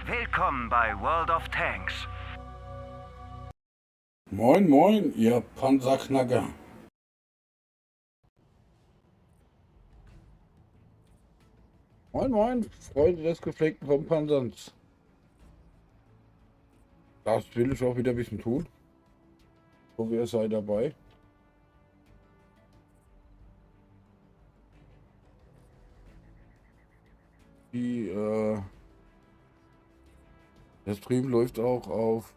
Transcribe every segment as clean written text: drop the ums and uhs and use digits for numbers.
Willkommen bei World of Tanks. Moin, moin, ihr Panzerknacker. Moin, moin, Freunde des gepflegten Kompanserns. Das will ich auch wieder ein bisschen tun. So, ihr seid dabei. Der Stream läuft auch auf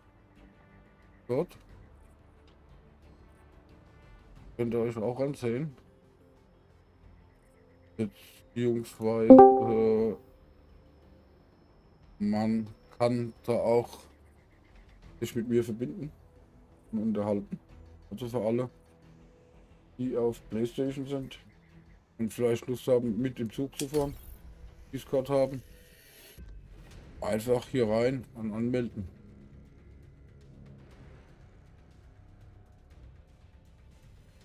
dort. Könnt ihr euch auch ansehen. Beziehungsweise man kann da auch sich mit mir verbinden und unterhalten. Also für alle, die auf PlayStation sind und vielleicht Lust haben, mit im Zug zu fahren, Discord haben, einfach hier rein und anmelden.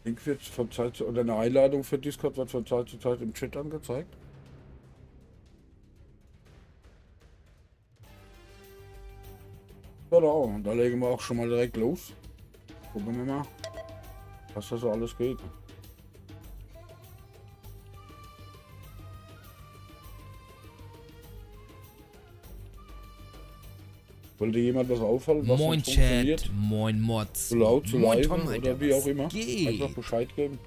Link wird von Zeit zu, oder eine Einladung für Discord wird von Zeit zu Zeit im Chat angezeigt. Genau, und da legen wir auch schon mal direkt los. Gucken wir mal, was da so alles geht. Wollte jemand was auffallen, was Moin nicht funktioniert? Chat, moin Mods, Zu laut, zu moin leise Tom, Alter, oder wie auch was immer. geht? Einfach Bescheid geben.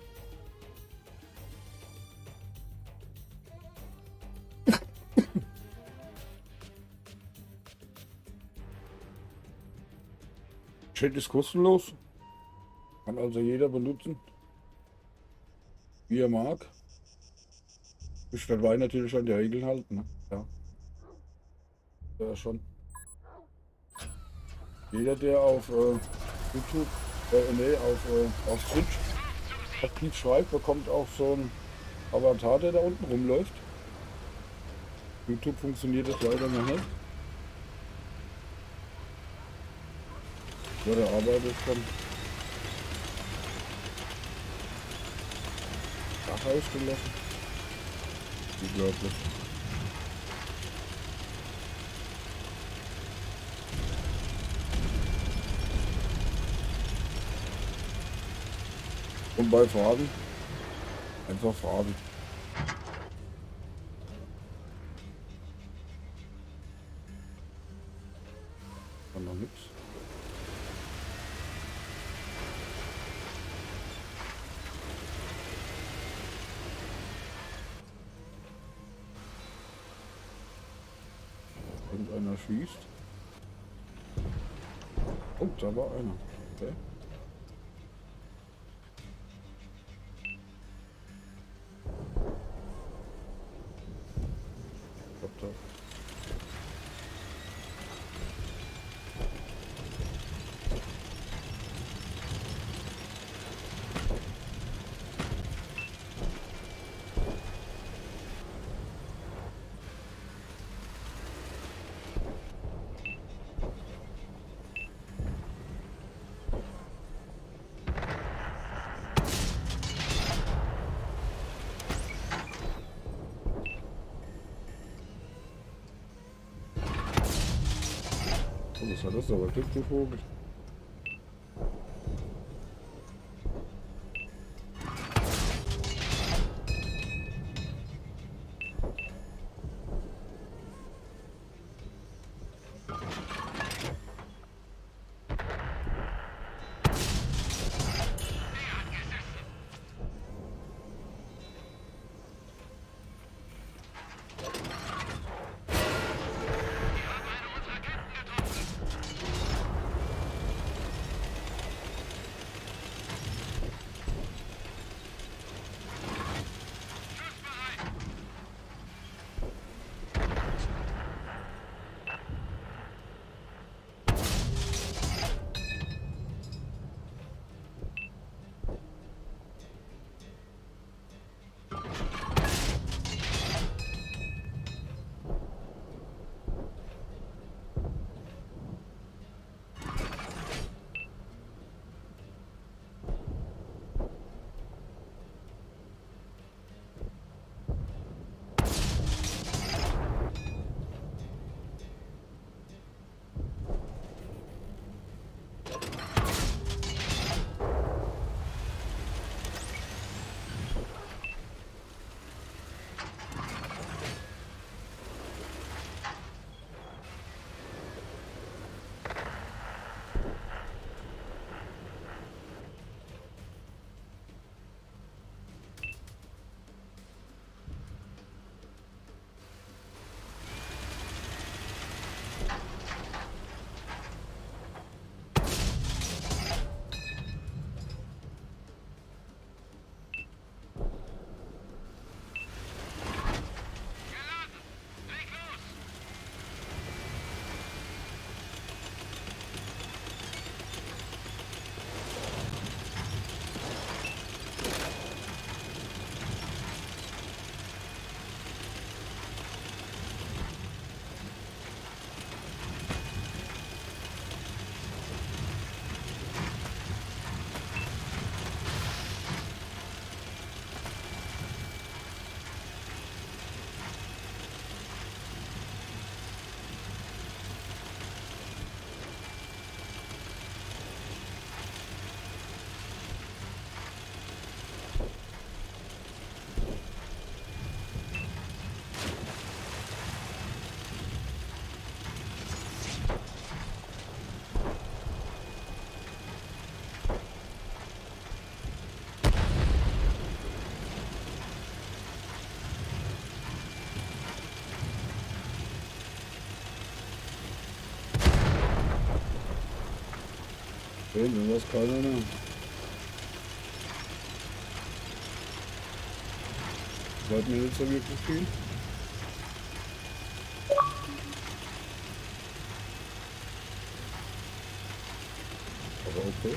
Chat ist kostenlos. Kann also jeder benutzen, wie er mag. Ich dabei natürlich an die Regeln halten. Ne? Ja. Ja, schon. Jeder, der auf YouTube, auf Twitch aktiv schreibt, bekommt auch so ein Avatar, der da unten rumläuft. YouTube funktioniert das leider noch nicht. Ja, der arbeitet schon. Dach ausgelassen. Unglaublich. Und bei Fragen einfach fragen. Kann noch nichts. Irgendeiner schießt. Oh, da war einer. Okay. Kommt da. Oh, was war das aber? Der Vogel. Okay, du hast keiner mehr. Bleibt mir nicht so wirklich viel. Aber okay.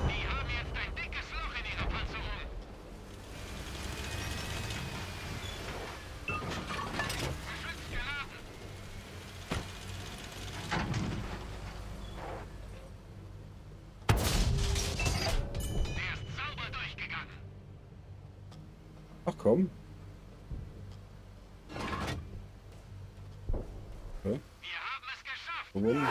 Die haben jetzt ein dickes Loch in ihrer Panzerung. Geschütz geladen. Der ist sauber durchgegangen. Ach komm. Okay. Wir haben es geschafft. Gewonnen.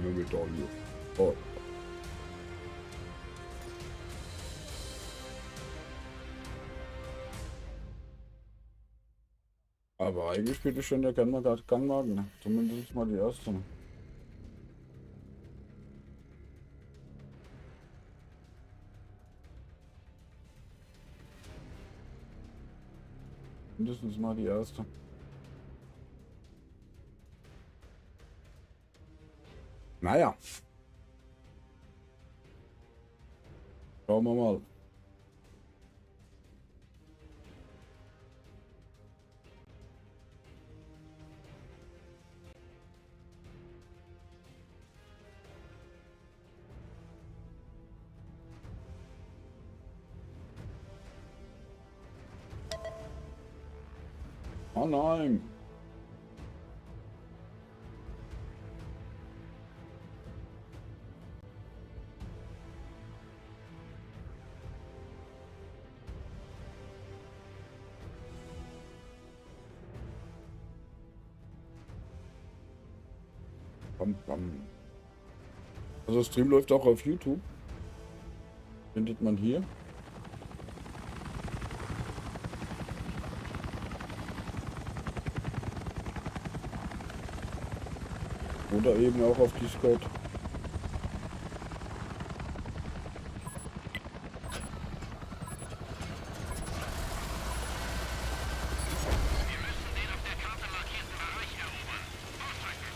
Eine Medaille. Oh. Aber eigentlich bitte schön, der kann man gerade Gangwagen. Ne? Zumindest mal die erste. Ne? Mindestens mal die erste. Naja. Schauen wir mal. Oh nein. Bam, bam. Also Stream läuft auch auf YouTube. Findet man hier. Oder eben auch auf Discord. Wir müssen den auf der Karte markierten Bereich erobern. Ausrücken.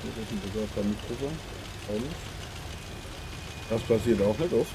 Wir sind sogar damit drüber. Auch nicht. Das passiert auch nicht oft.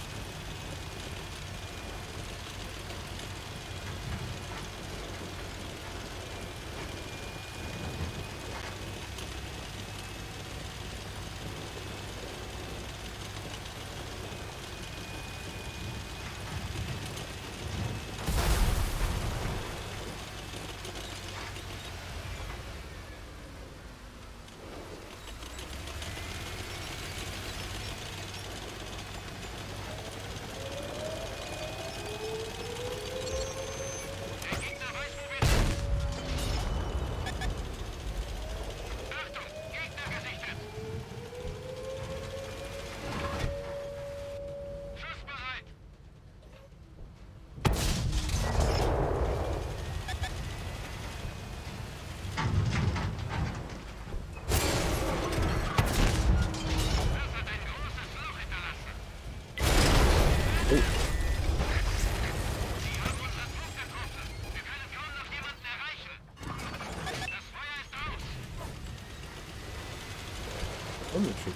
Oh, nicht schön.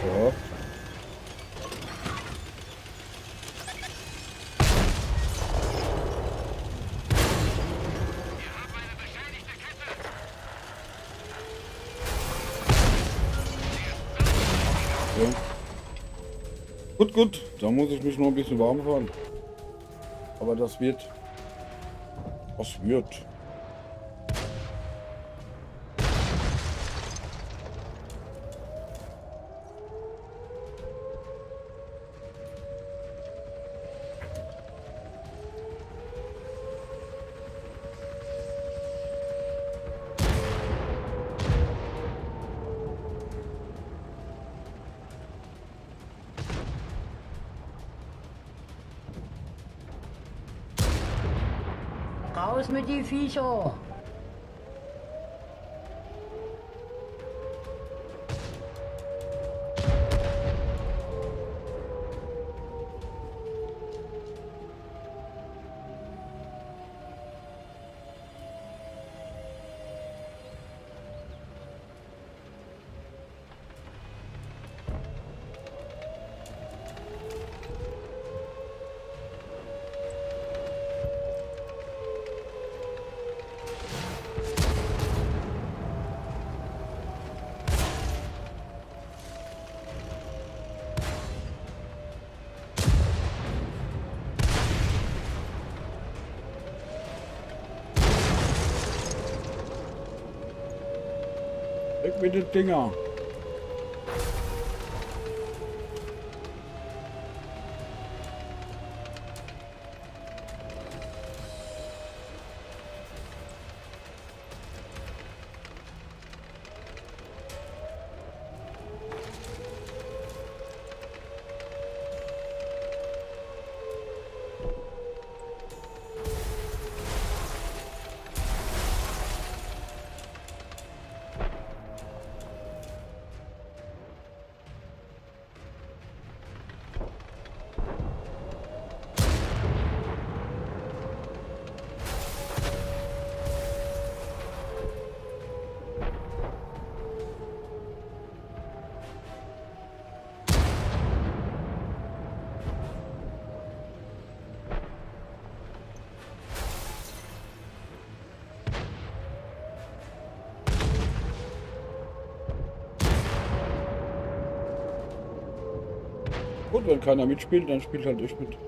Ja. Ja. Gut, gut. Da muss ich mich noch ein bisschen warm fahren. Aber das wird. Das wird. Raus mit die Viecher! Weg mit den Dinger. Gut, wenn keiner mitspielt, dann spielt halt ich mit.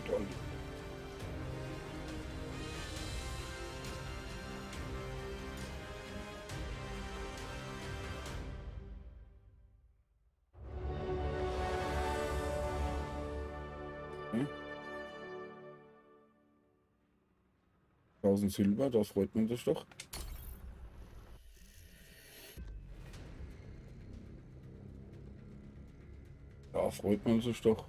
Toll. Hm? 1000 Silber, da freut man sich doch. Da freut man sich doch.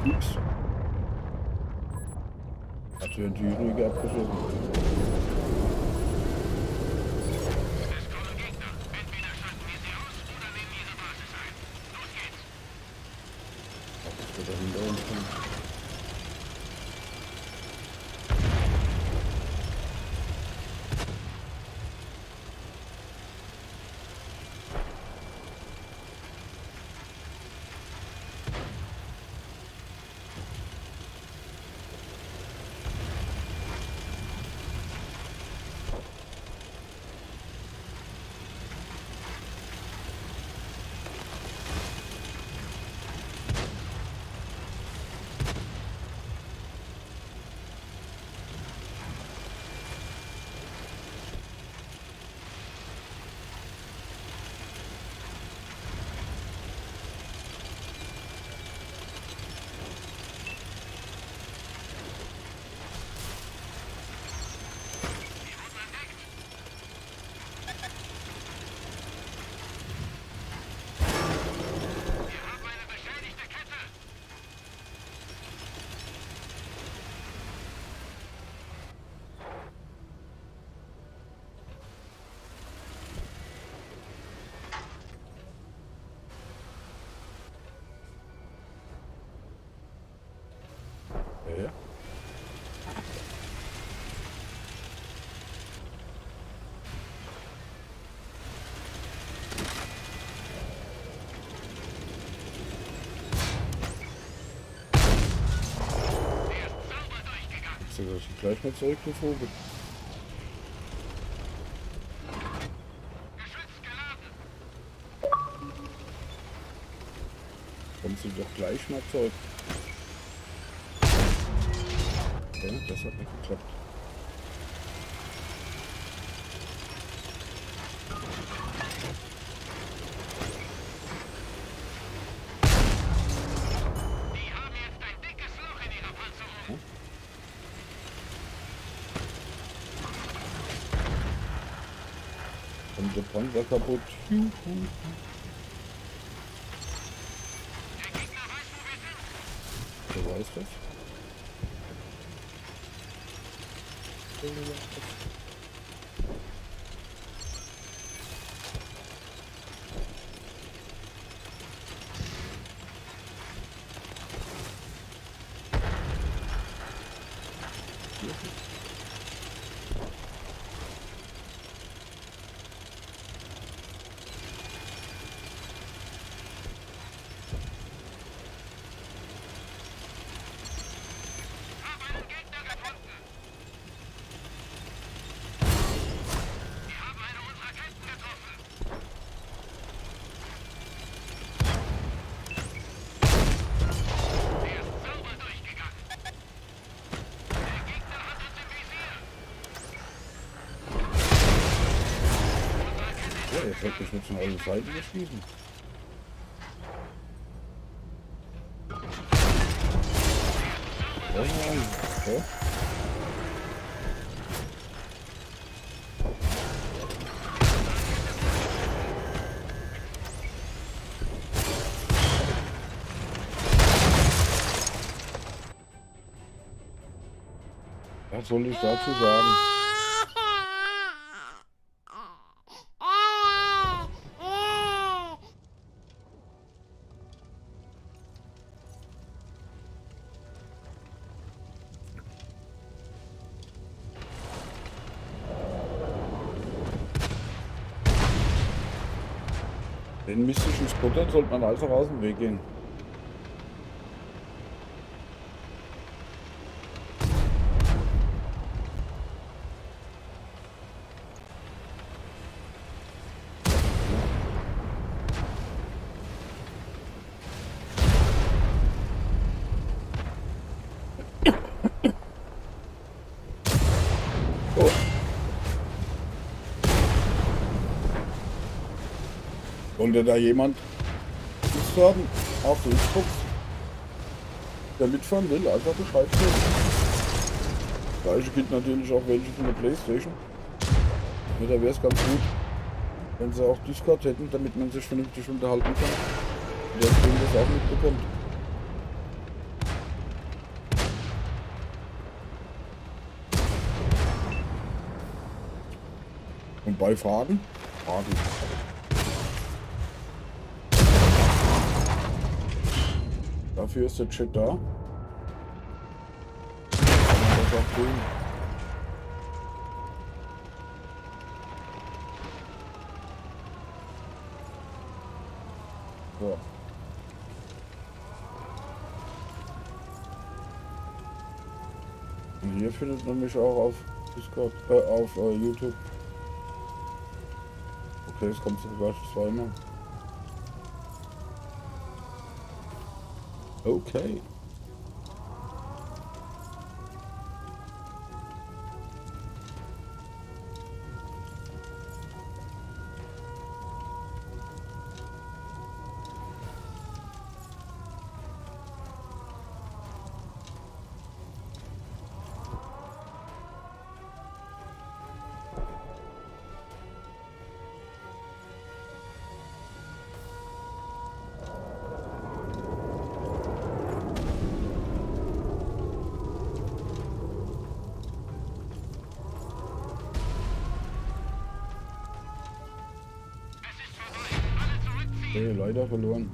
Ups. Hat ja die Rüge abgeschossen. Es kommen Gegner. Entweder schalten wir sie aus oder nehmen ihre Basis ein. Los geht's. Was wird da hinter uns kommen? Wir haben eine beschädigte Kette. Ja. Der ist sauber durchgegangen. Ist das gleich mal zurückgeflogen? Geschütz geladen. Kommt sie doch gleich mal zurück. Ja, das hat nicht geklappt. Die haben jetzt ein dickes Loch in ihrer Panzerung. Kommt der Panzer kaputt. Juhu. Der Gegner weiß, wo wir sind. Wer weiß das? Hab einen Gegner gefunden. Wir haben eine unserer Ketten getroffen. Der ist sauber durchgegangen. Der Gegner hat uns im Visier. Unsere Kette ist Ja, jetzt wird mich mit von allen Seiten geschrieben. Oh nein. Okay. Was soll ich dazu sagen? Den mystischen Spottern sollte man einfach aus dem Weg gehen. Oh. Wollte da jemand Lust haben auf der Xbox, der mitfahren will, einfach Bescheid geben. Das gleiche gilt natürlich auch welche von der Playstation. Ja, da wäre es ganz gut, wenn sie auch Discord hätten, damit man sich vernünftig unterhalten kann. Und der Stream das auch mitbekommt. Und bei Fragen? Fragen. Dafür ist der Chat da. Kann man das auch tun. So. Und hier findet man mich auch auf Discord, auf YouTube. Okay, es kommt sogar zweimal. Okay. Okay, leider verloren.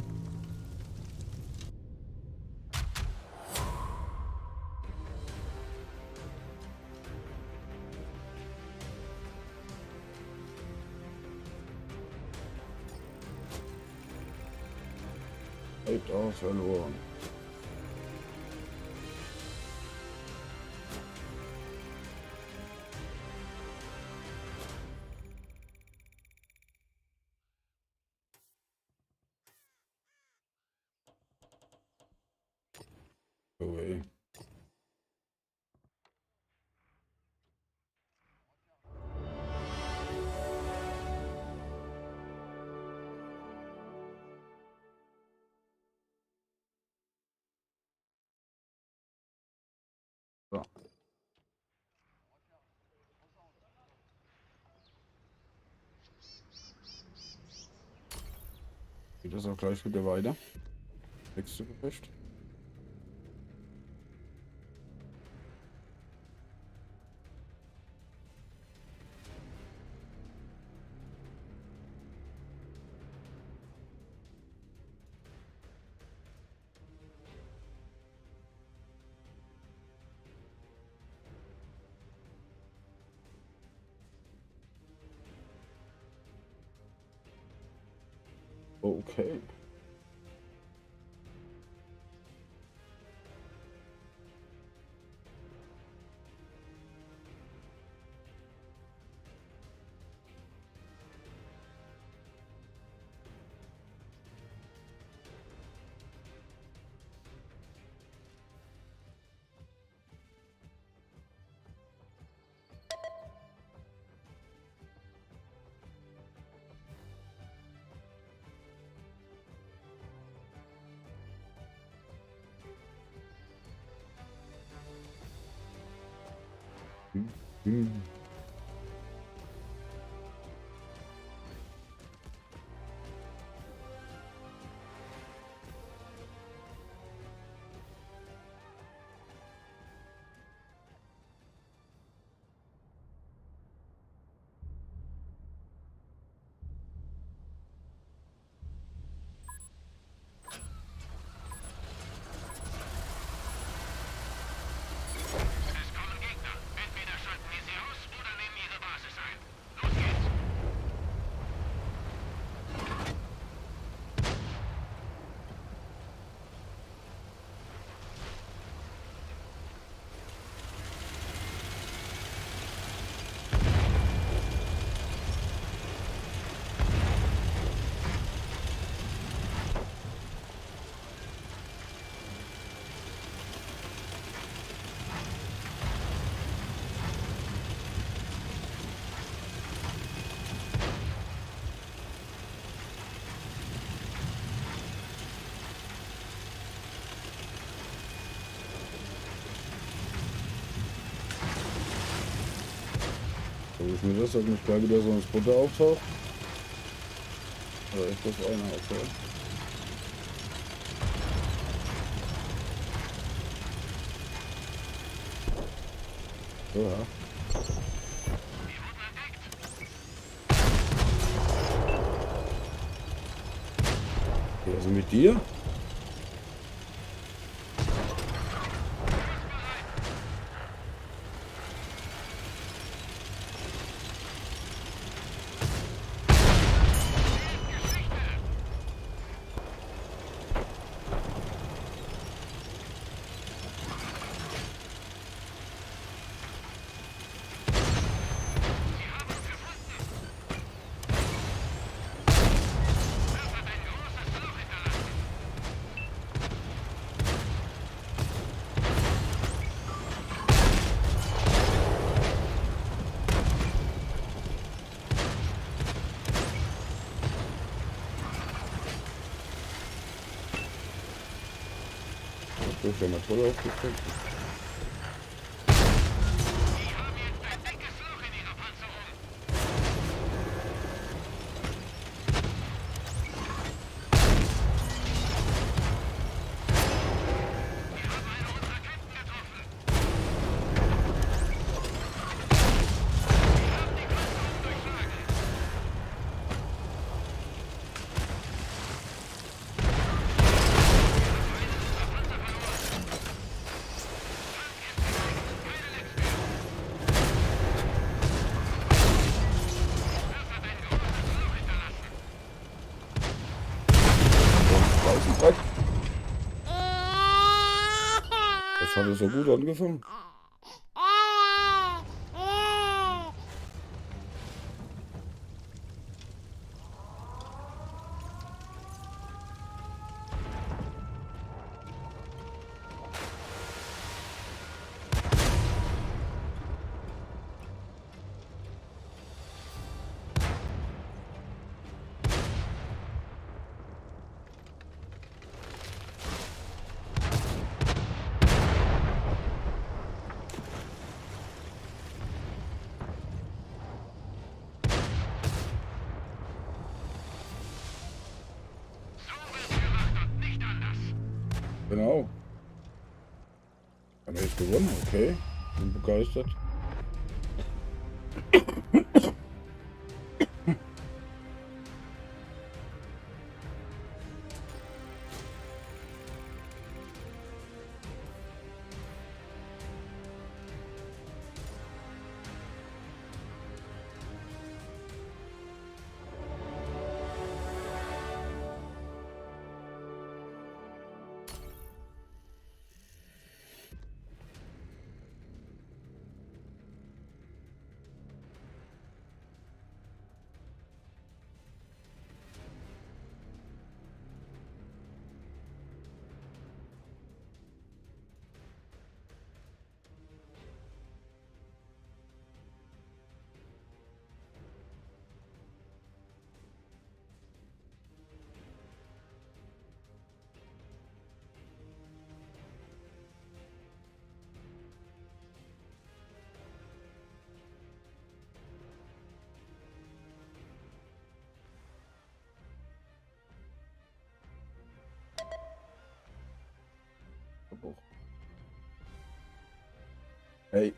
Leider verloren. Away. So. Geht das auch gleich wieder weiter? Nächste Gefecht. Okay. Hm. ich mir das, dass nicht gleich wieder so ein Sputter auftaucht. Oder ist das einer? Okay. So, ja. Okay, also mit dir? Das ist ja mal toll aufgestellt. Dreck. Das hat so gut angefangen. Genau. Haben wir jetzt gewonnen? Okay. Bin begeistert. Hey.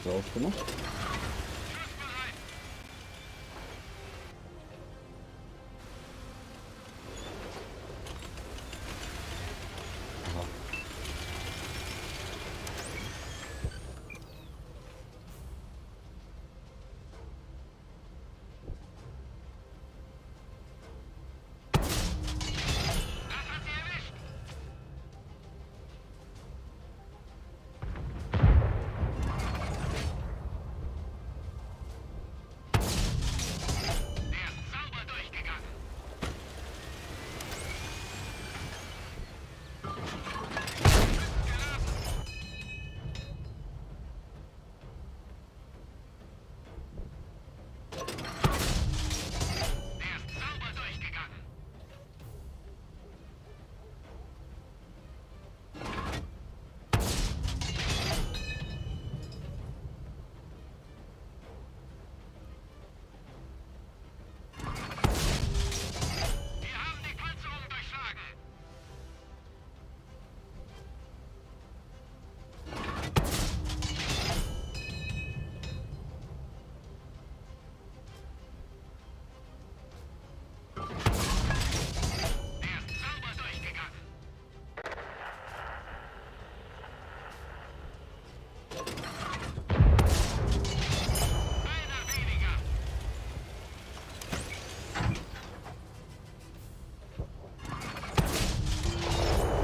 jetzt aufgemacht. Aha. Sauber durchgegangen. Der ist sauber durchgegangen. Wir haben die Panzerung durchschlagen. Der ist sauber durchgegangen. Einer weniger.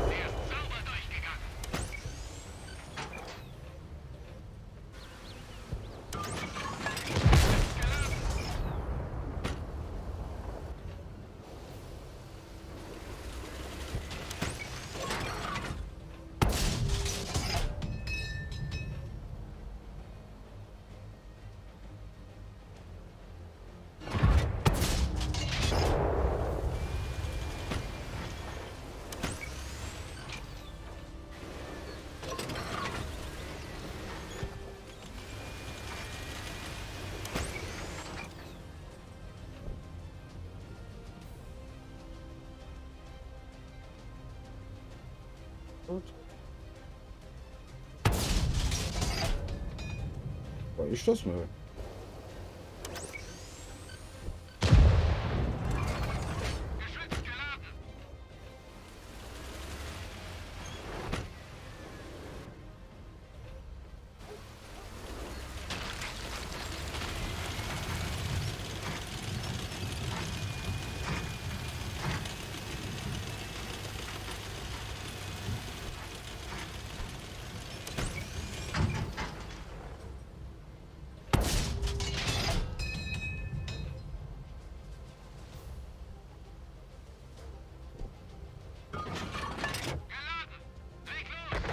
Der ist sauber durchgegangen. Gut. War ich das mal? Geschütz geladen. Geladen. Leg los.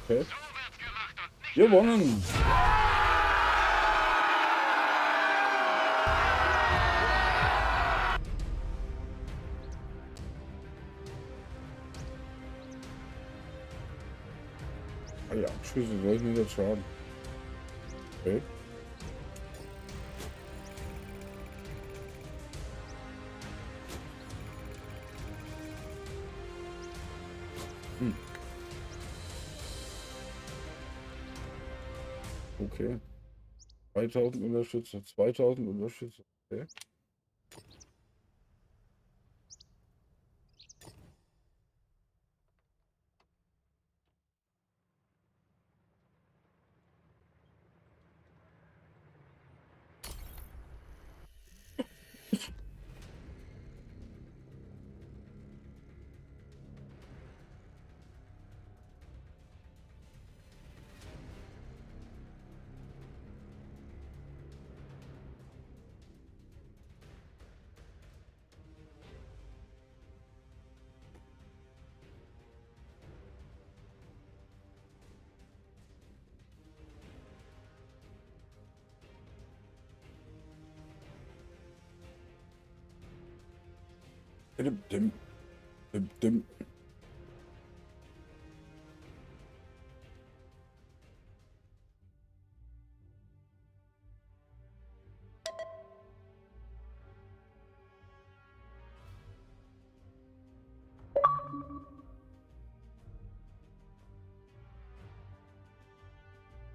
Okay. So wird's gemacht und nicht Gewonnen! Ah ja, Abschüsse sollten nicht schaden. Okay. Okay. 2000 Unterstützer, 2000 Unterstützer. Okay. Dim, dim, dim, dim.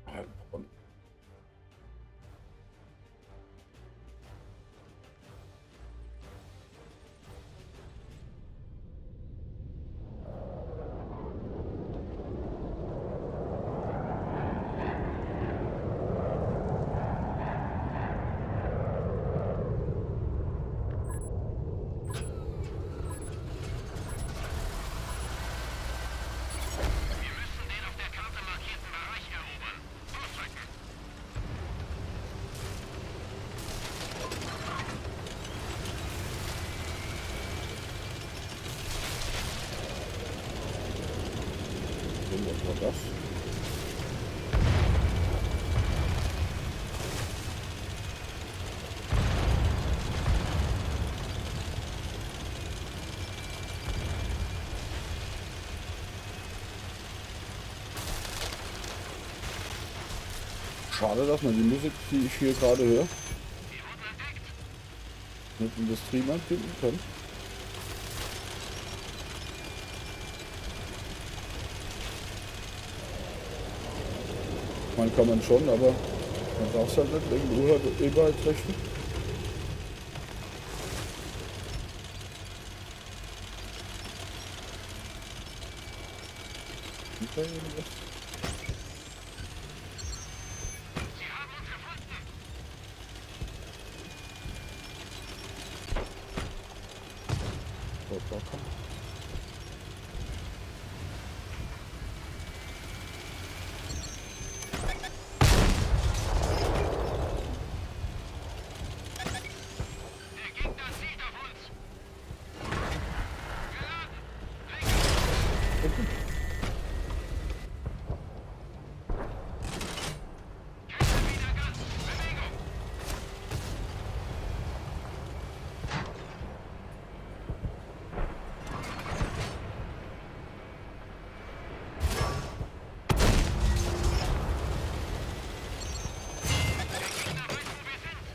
Heilbronn. Wir müssen den auf der Karte markierten Bereich erobern. Durchdrücken. Was war das? Schade, dass man die Musik, die ich hier gerade höre, Wir wurden entdeckt. nicht in das Stream einbinden kann. Man kann man schon, aber man darf es halt nicht wegen Urheberrechten. Ist da irgendwas? Sie haben uns gefunden. Dort war keiner. Der Gegner zielt auf uns. Geladen. Kämpfe wieder ganz. Bewegung. Der Gegner weiß, wo wir sind.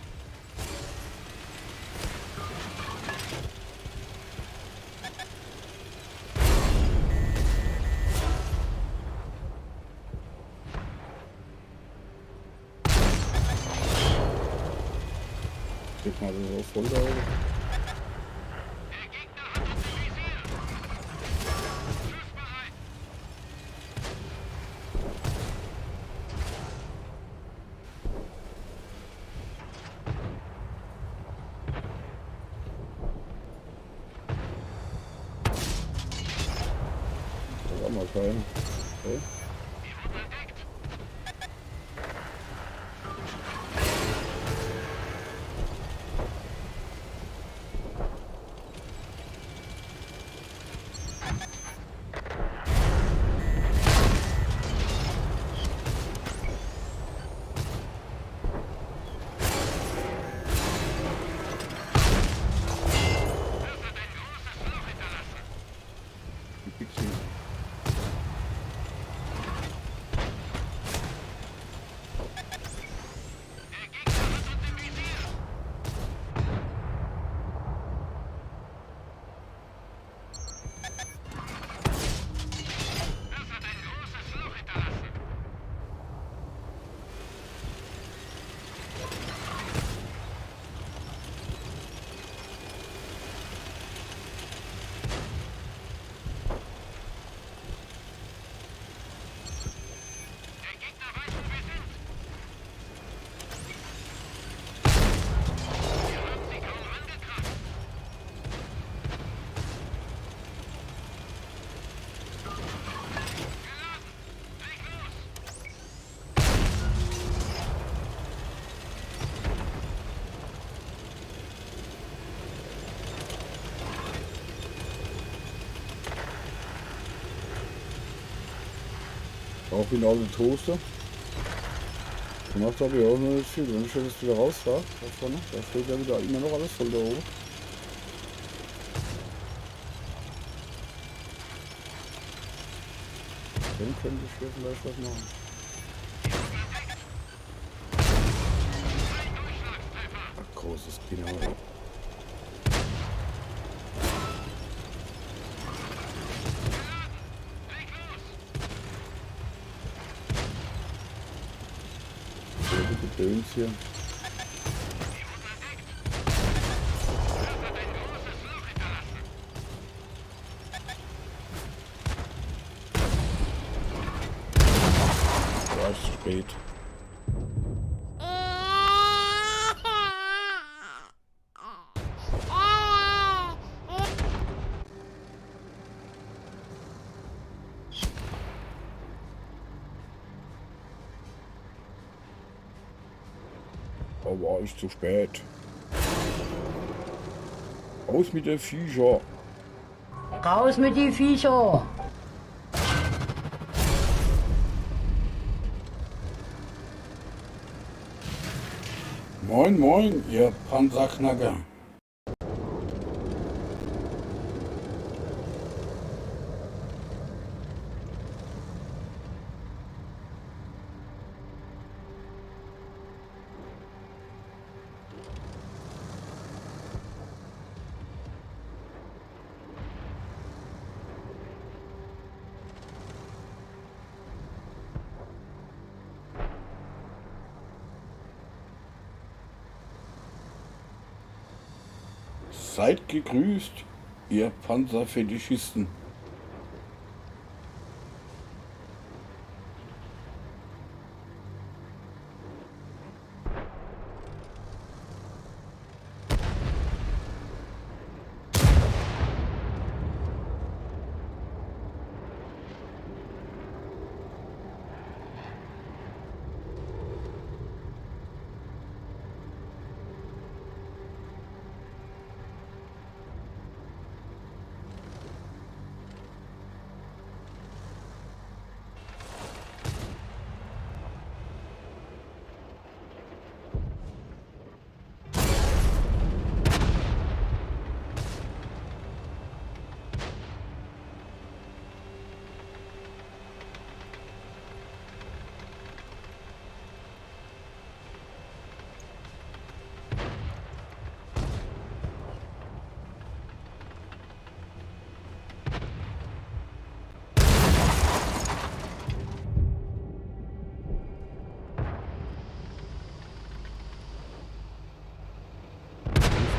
Geht mal so voll da. Der Gegner hat uns im Visier. Schussbereit. Da war mal keiner. Okay. Wir wurden entdeckt. Das hat ein großes Loch hinterlassen. Die Pixie. Der Gegner hat uns im Visier. Das hat ein großes Loch hinterlassen. Der Gegner weiß, wo wir sind. Wir haben sie kaum angekratzt. Geladen. Leg los. Auch genau die Toaster. Gemacht habe ich auch nur nicht viel. Wenn ich jetzt wieder rausfahre, da vorne, da steht ja wieder immer noch alles voll da oben. Dann könnte ich hier vielleicht was machen. Ach, großes Kino. Gedöns hier. Ja, ist spät. Da war ich zu spät. Raus mit den Viecher. Raus mit die Viecher! Moin, moin, ihr Panzerknacker. Seid gegrüßt, ihr Panzerfetischisten.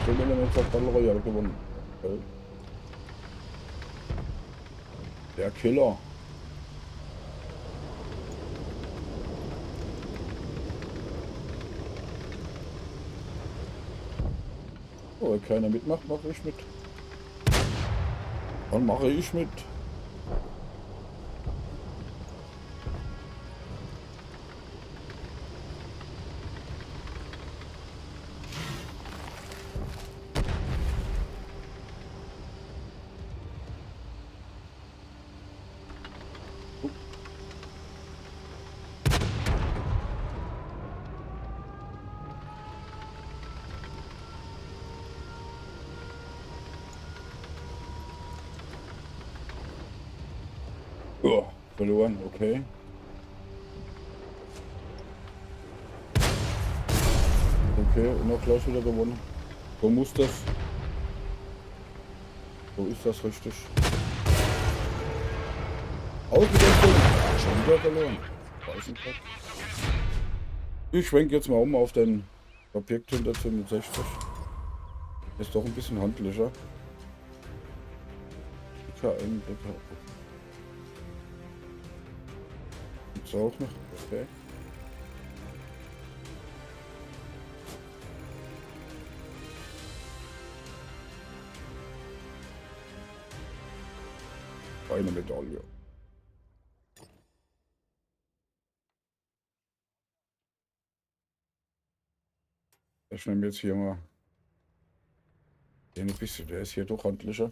Elements auf Battle Royale gewonnen. Der Killer. Oh, wenn keiner mitmacht, mache ich mit. Dann mache ich mit. Oh, verloren, okay. Okay, und auch gleich wieder gewonnen. So muss das. So ist das richtig. Ausgewechselt. Schon wieder verloren. Ich schwenke jetzt mal um auf den Objekt 165. Ist doch ein bisschen handlicher. KM, gibt's auch noch. Okay. Eine Medaille. Ich nehme jetzt hier mal den ein bisschen, der ist hier doch handlicher.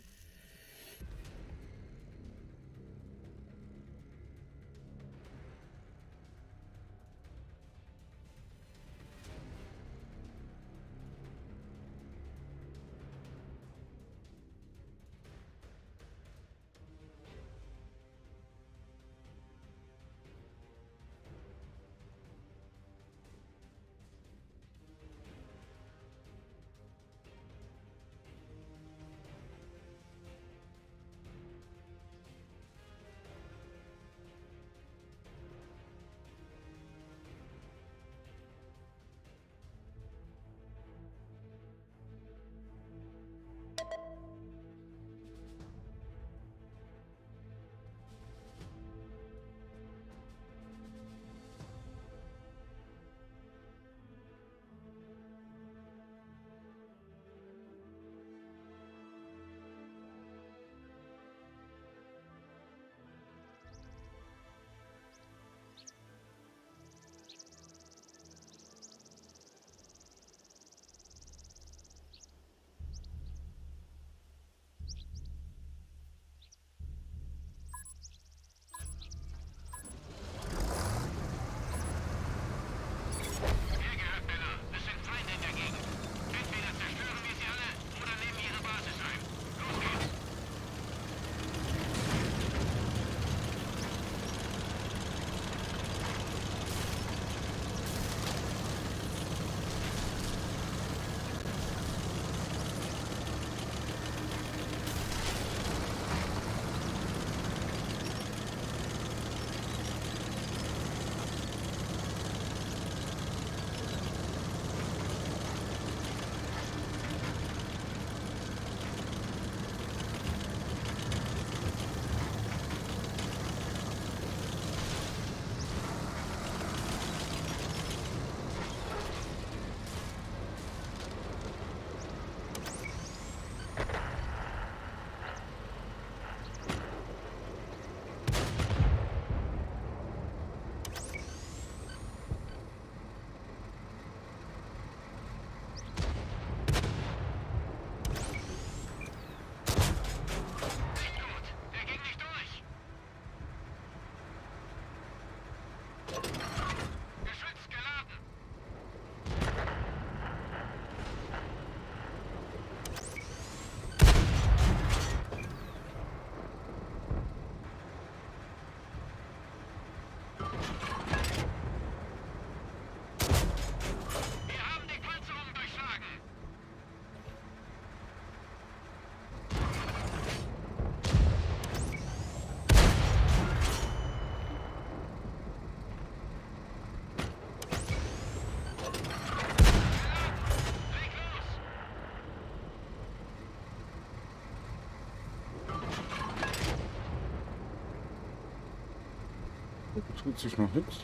Da tut sich noch nichts.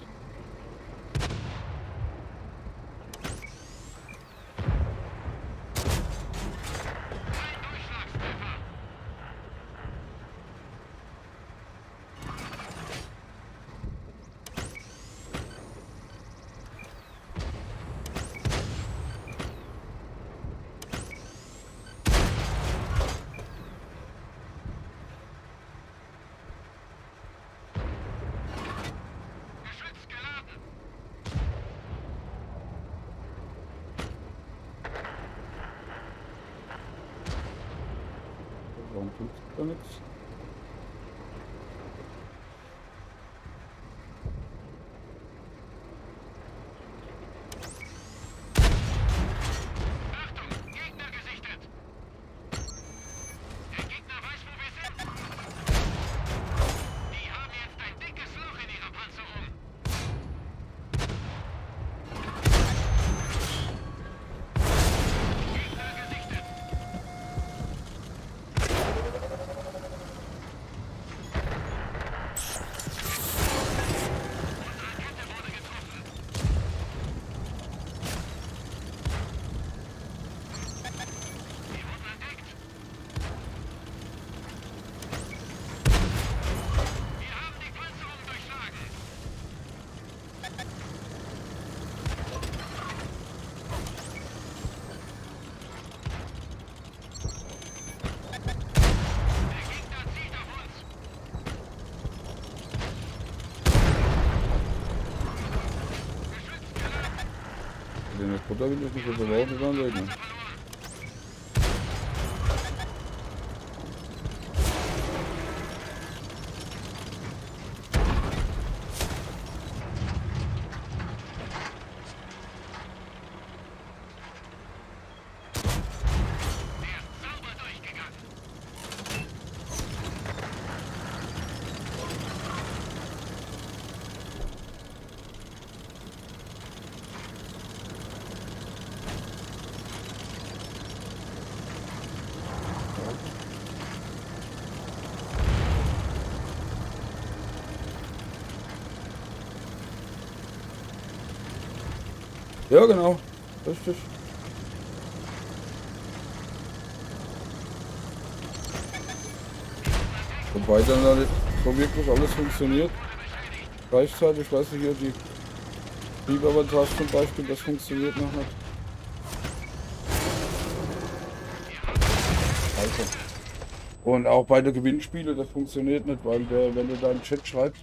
Geschütz geladen. Warum tut sich da nichts? Achtung, Gegner gesichtet. Der Gegner weiß, wo wir sind. Die haben jetzt ein dickes Loch in ihrer Panzerung. Gegner gesichtet. Unsere Kette wurde getroffen. Sie wurden entdeckt. Wir haben die Panzerung durchschlagen. Der Gegner zielt auf uns. Geschütz geladen. Wenn das Futter will, ist nicht so verbraucht, dann weg. Ne? Verloren. Der ist sauber durchgegangen. Ja, genau. Richtig. Wobei dann da nicht so wirklich alles funktioniert. Gleichzeitig, ich weiß nicht, hier die Trieberavantage zum Beispiel, das funktioniert noch nicht. Also. Und auch bei den Gewinnspielen, das funktioniert nicht, weil wenn du da einen Chat schreibst,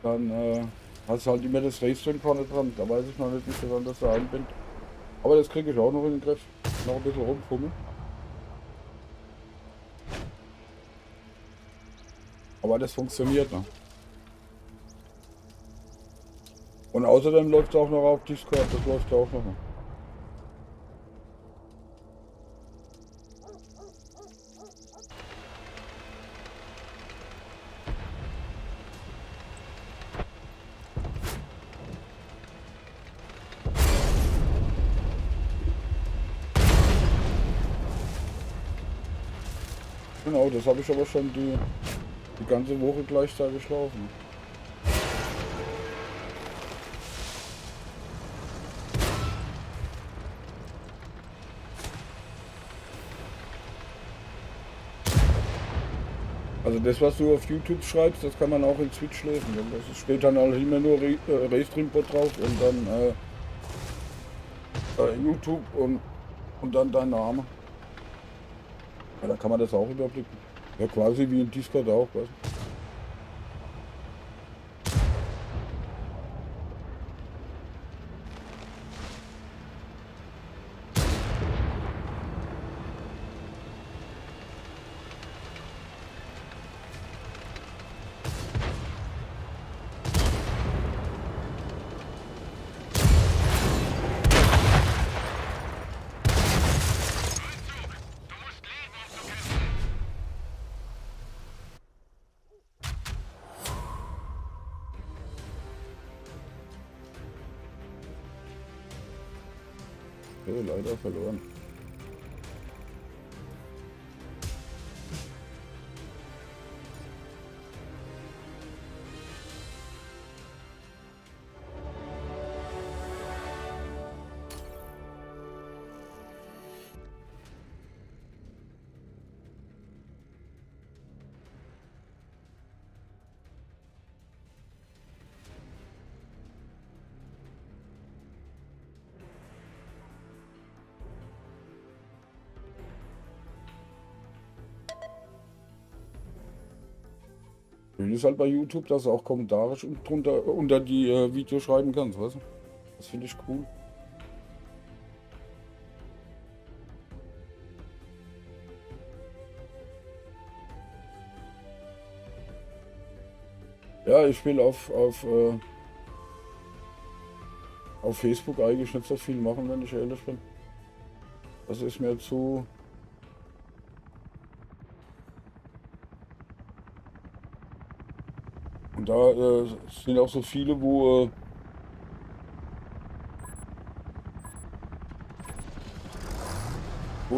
dann hast du halt immer das Race-Stream vorne dran. Da weiß ich noch nicht, wie ich dann das da einbinde. Aber das kriege ich auch noch in den Griff. Noch ein bisschen rumfummeln. Aber das funktioniert noch. Und außerdem läuft es auch noch auf Discord, das läuft auch noch. Genau, das habe ich aber schon die ganze Woche gleichzeitig laufen. Also das, was du auf YouTube schreibst, das kann man auch in Twitch lesen. Das steht dann halt immer nur Restream-Bot drauf und dann YouTube und dann dein Name. Ja, da kann man das auch überblicken. Ja, quasi wie in Discord auch. Weißt du? Rückzug. Du musst leben, um zu kämpfen. Okay, leider verloren. Schön ist halt bei YouTube, dass du auch Kommentare drunter unter die Videos schreiben kannst, weißt du? Das finde ich cool. Ja, ich will auf Facebook eigentlich nicht so viel machen, wenn ich ehrlich bin. Das ist mir zu... Und da sind auch so viele, wo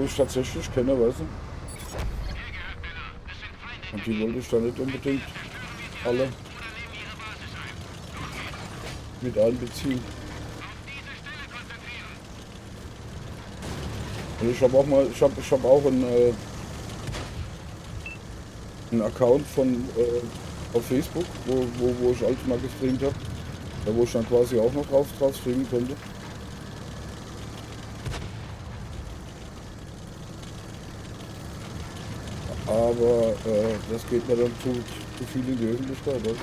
ich tatsächlich kenne, weißt du? Und die wollte ich da nicht unbedingt alle mit einbeziehen. Und ich habe auch mal, ich hab auch einen Account von auf Facebook, wo ich alles mal gestreamt habe. Da wo ich dann quasi auch noch drauf streamen könnte. Aber das geht mir dann zu viel in die Öffentlichkeit. Also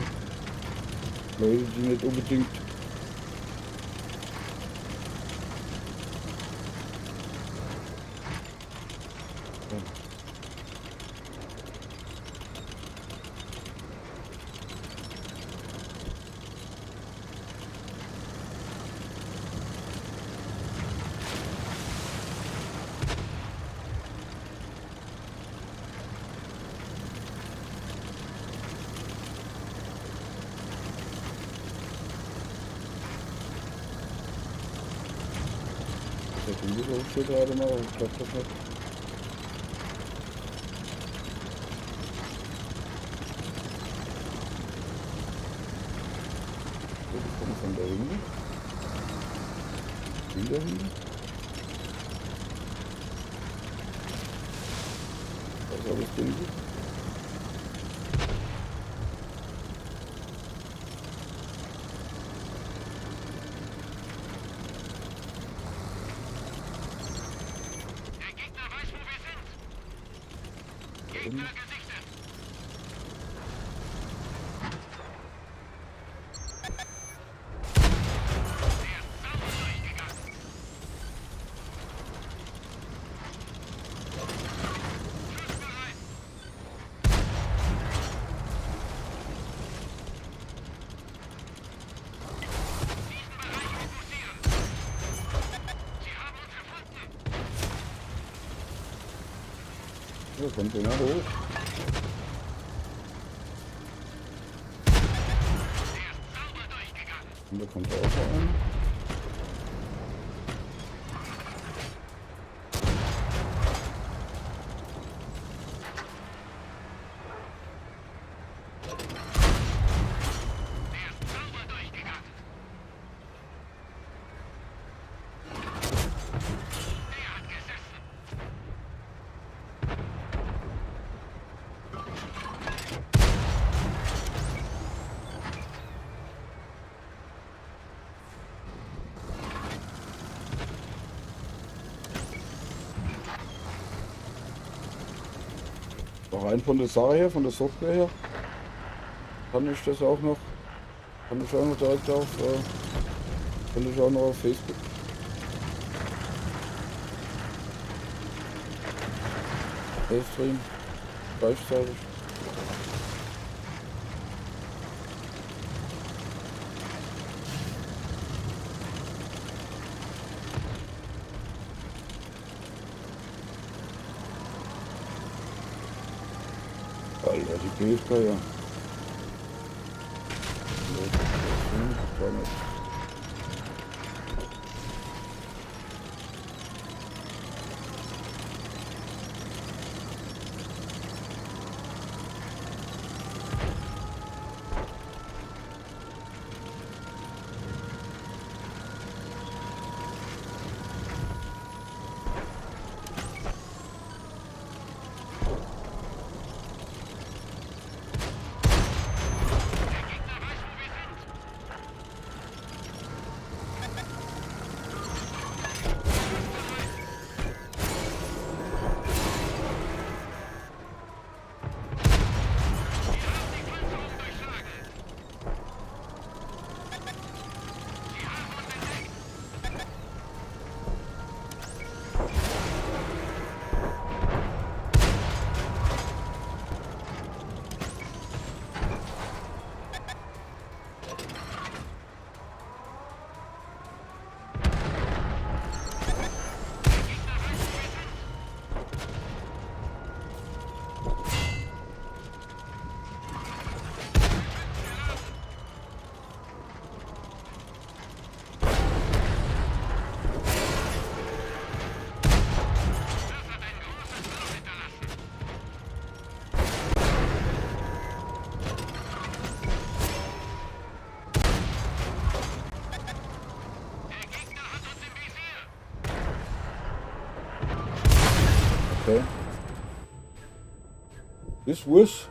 Leute, die nicht unbedingt der Kunde steht gerade mal, aber ich glaube das nicht. So, die kommen von der Hunde. Wieder Hunde. Was soll das denn? Der Gegner weiß, wo wir sind. Gegner gesichtet. Der ist sauber durchgegangen. Schussbereit. Diesen Bereich fokussieren. Sie haben uns gefunden. Ja, kommt einer hoch. Der ist sauber durchgegangen. Und da kommt auch ein. Der ist sauber durchgegangen. Der hat gesessen. Rein von der Sache her, von der Software her, kann ich das auch noch, kann ich auch noch direkt kann ich auch noch auf Facebook. Livestream, gleichzeitig. Alter, die GFK, ja. Ist wurscht.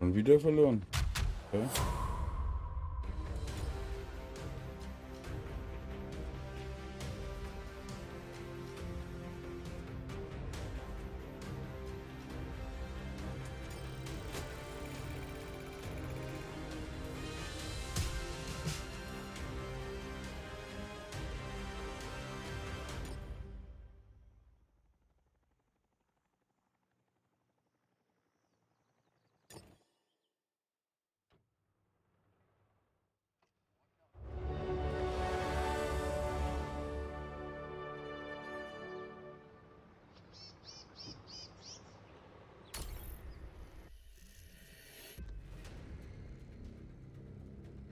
Und wieder verloren. Okay.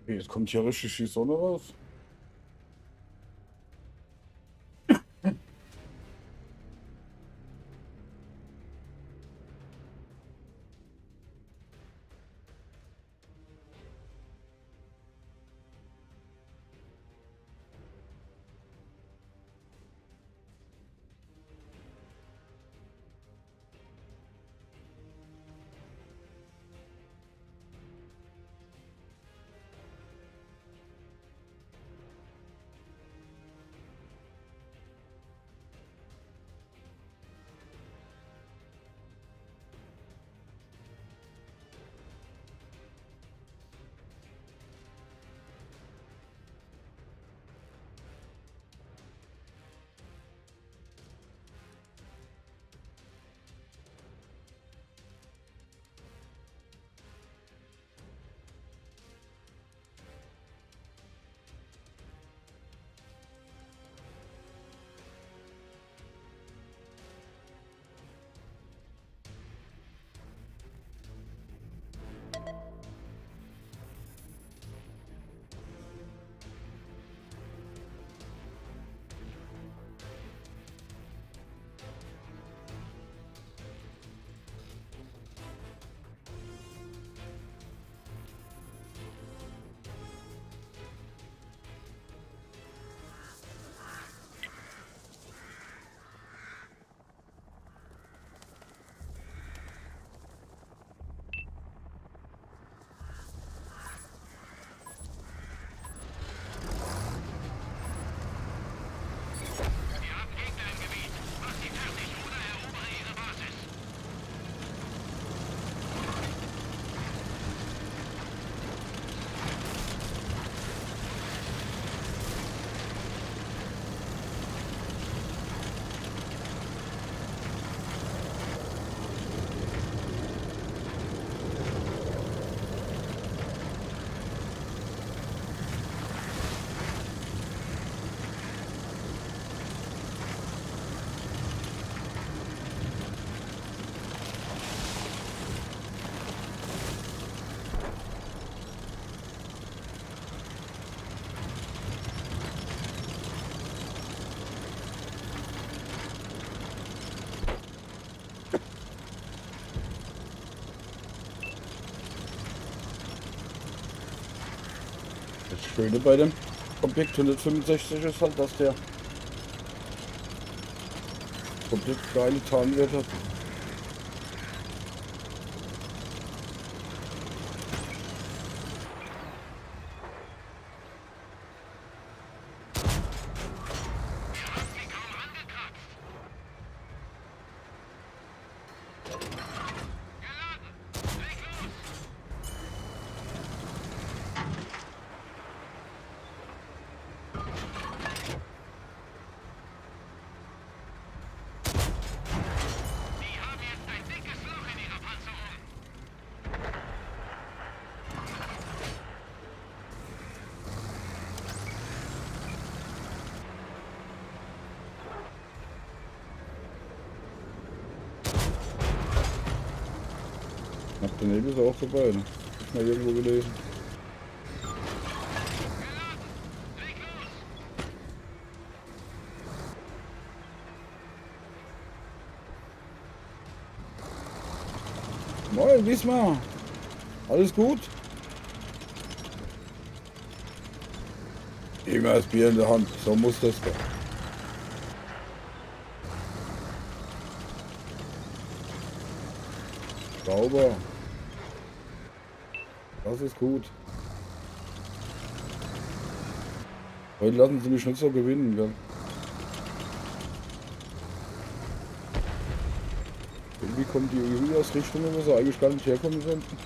Jetzt kommt ja richtig die Sonne raus. Wir haben Gegner im Gebiet. Macht sie fertig oder erobere ihre Basis. Das Schöne bei dem Objekt 165 ist halt, dass der komplett kleine Tarnwerte hat. Sie kaum angekratzt. Geladen. Leg los. Die Der Nebel ist auch vorbei, ne? Hab ich mal irgendwo gelesen. Moin, Wismar! Alles gut? Immer das Bier in der Hand, so muss das doch. Sauber. Das ist gut. Heute lassen sie mich nicht so gewinnen, gell? Irgendwie kommt die irgendwie aus Richtungen, wo sie eigentlich gar nicht herkommen könnten.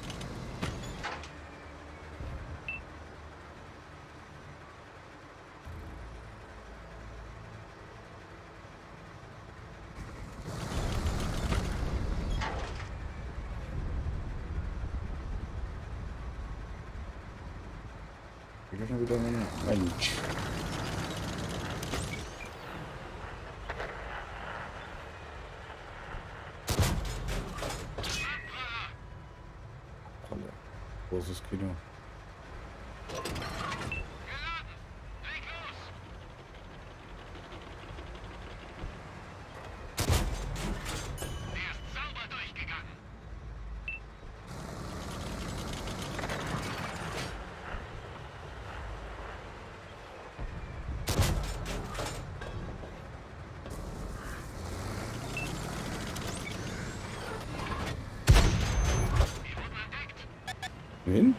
Ich schon wieder einen Mensch. Großes Kino. Der ist sauber durchgegangen. Wen?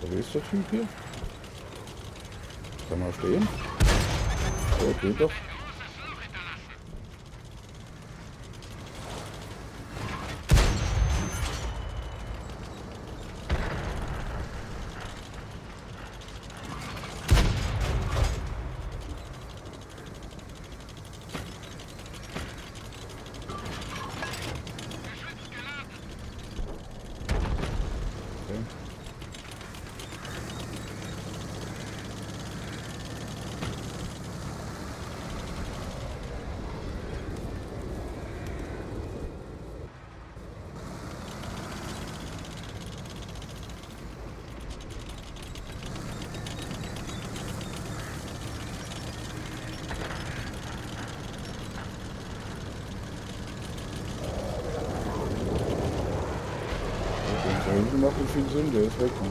Wo ist der Typ hier? Kann man stehen? So, geht doch. Okay. Da hinten macht nicht viel Sinn, der ist weg. Ne?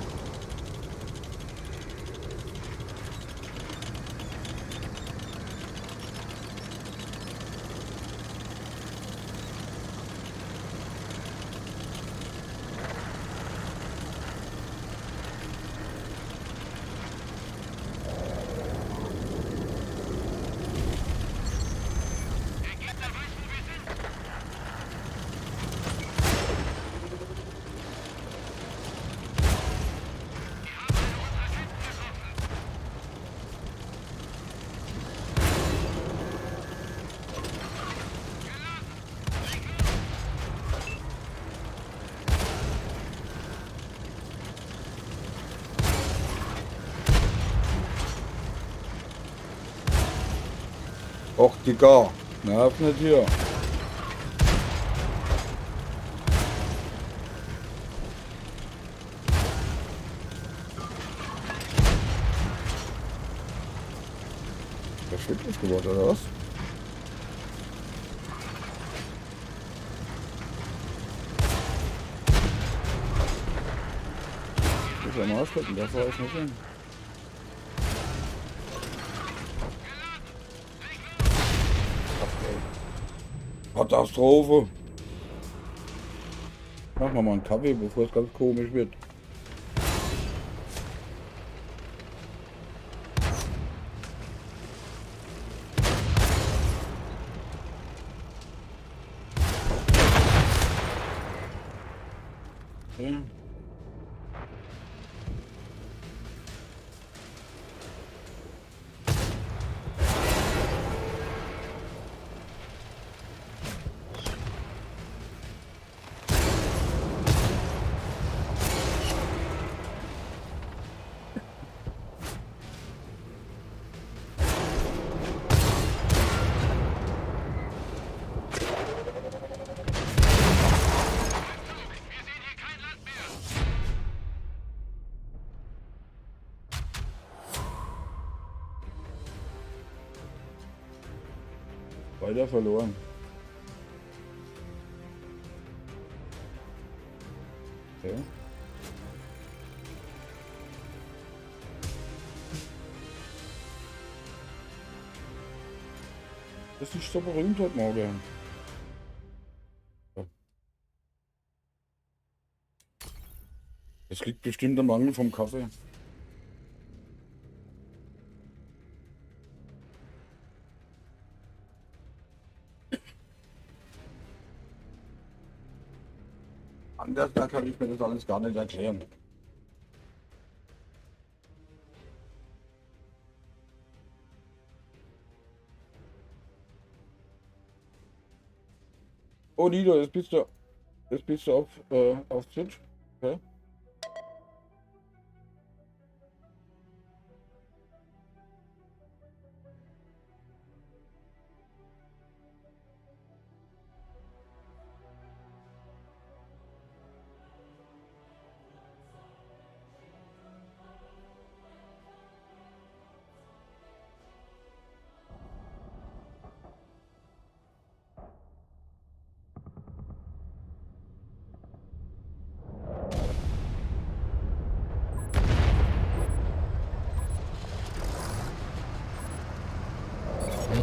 Der Gegner weiß, wo wir sind. Och, Digga. Nerv nicht hier. Der ist wirklich geworden, oder was? Ich muss am Arsch gucken, das war ich nicht hin. Katastrophe. Machen wir mal einen Kaffee, bevor es ganz komisch wird. Ja. Leider verloren. Okay. Das ist nicht so berühmt heute Morgen. Das liegt bestimmt am Mangel vom Kaffee. Anders da kann ich mir das alles gar nicht erklären. Oh Nido, jetzt bist du auf Twitch. Okay.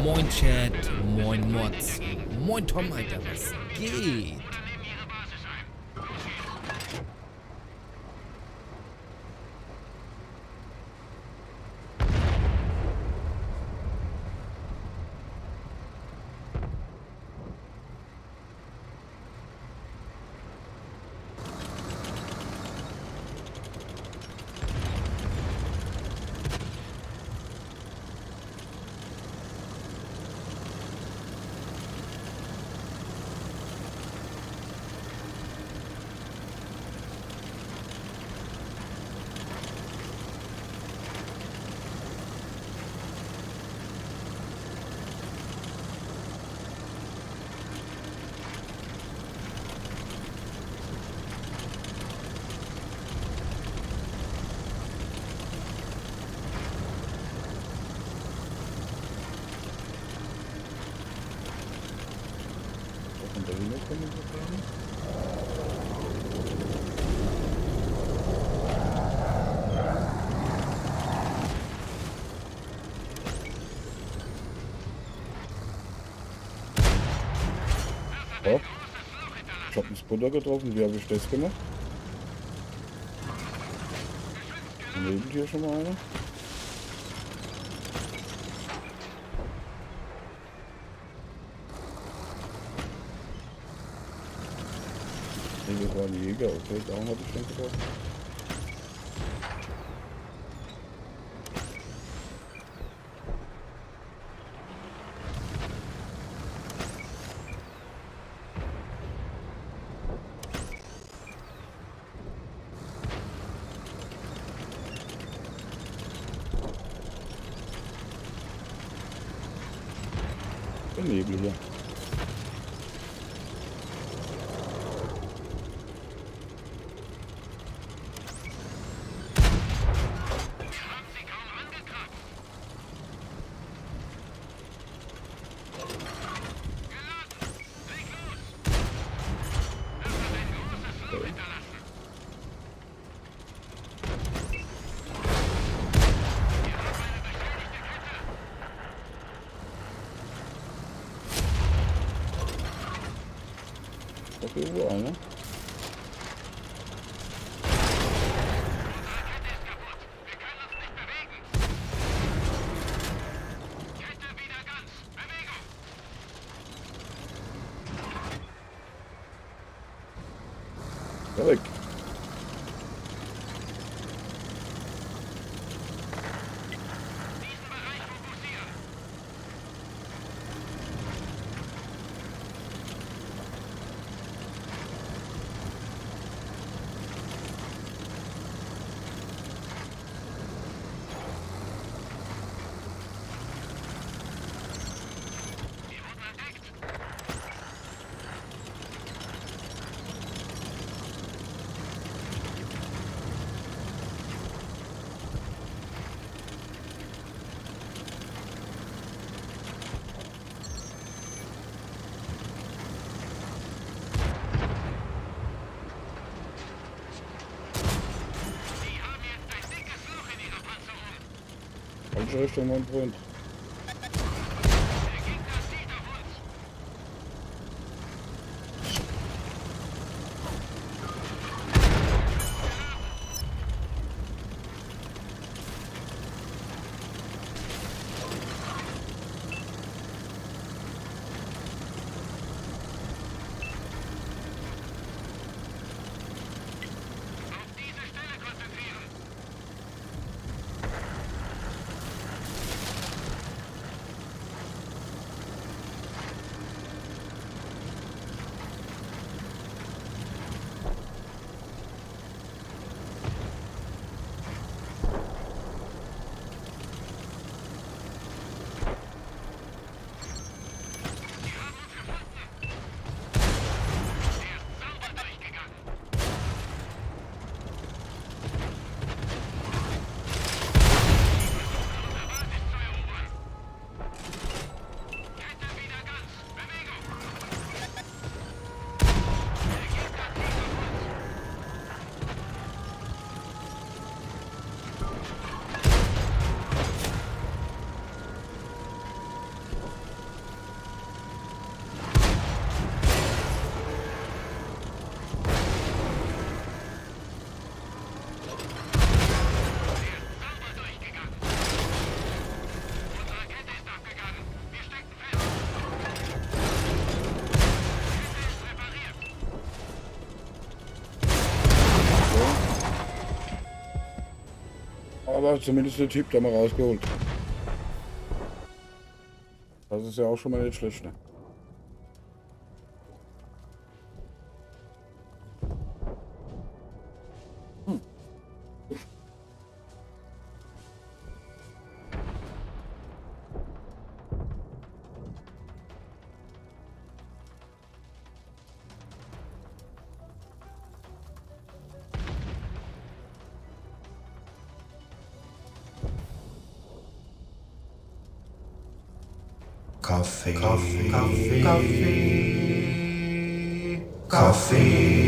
Moin Chat, moin Mods, moin Tom, Alter, was geht? Oh. Ich habe einen Sputter getroffen. Wie habe ich das gemacht? Neben hier schon mal einer. Nee, das war ein Jäger. Okay, da habe ich schon getroffen. Der Nebel hier. Doch irgendwo einer. Weg. Falsche Richtung, mein Freund. Auf diese Stelle konzentrieren. Sie haben uns gefunden. Er ist sauber durchgegangen. Unsere Basis zu erobern. Kette wieder ganz. Bewegung. Der Gegner zieht auf uns. Sauber durchgegangen. Unsere Kette ist abgegangen. Wir stecken fest. Kette ist repariert. Aber zumindest der Typ da mal rausgeholt. Das ist ja auch schon mal nicht schlecht, ne? Kaffee, Kaffee, Kaffee, Kaffee, Kaffee.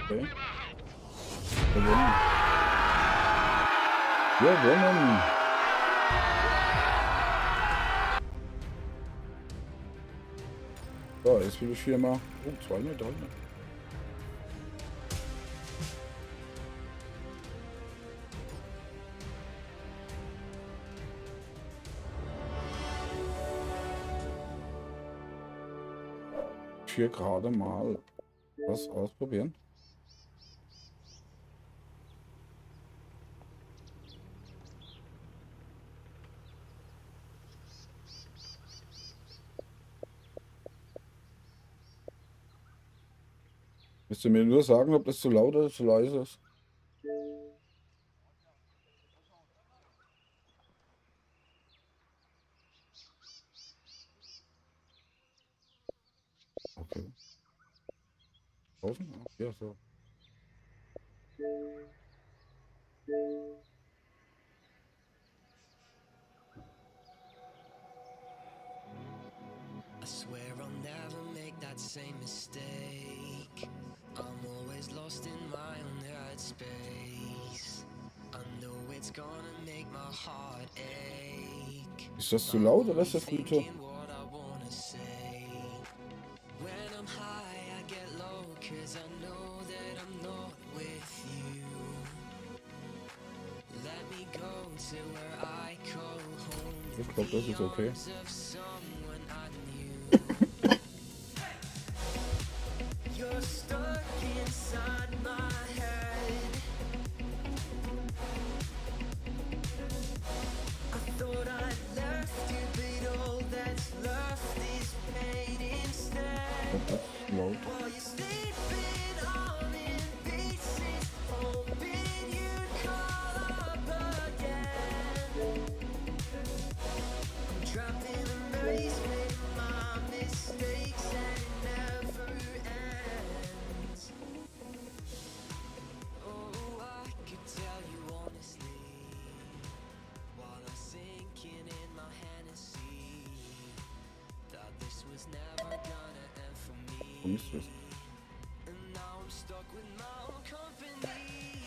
Okay. Gewonnen. Gewonnen. So, jetzt will ich hier mal... Oh, 2 Medaillen. Hier gerade mal was ausprobieren. Müsst ihr mir nur sagen, ob das zu laut oder zu leise ist? Okay. Draußen? Ach, ja, so. I swear I'll never make that same mistake. I'm always lost in my own head space. I know it's gonna make my heart ache. Ist das zu laut oder ist das gut so? Thinking what I wanna say. When I'm high, I get low, 'cause I know that I'm not with you. Let me go to where I call home. Ich glaube, das ist okay. Of someone I knew. You're stuck inside my head. I thought I'd left you, but all that's left is pain instead. Das ist laut. While you're sleeping, I'm in pieces, hoping you'd call up again. I'm trapped in a maze with my mistakes, and it never ends. Oh, I could tell you honestly, while I'm sinking in my Hennessy, that this was never gonna end for Wo me. ist das? And now I'm stuck with my own company.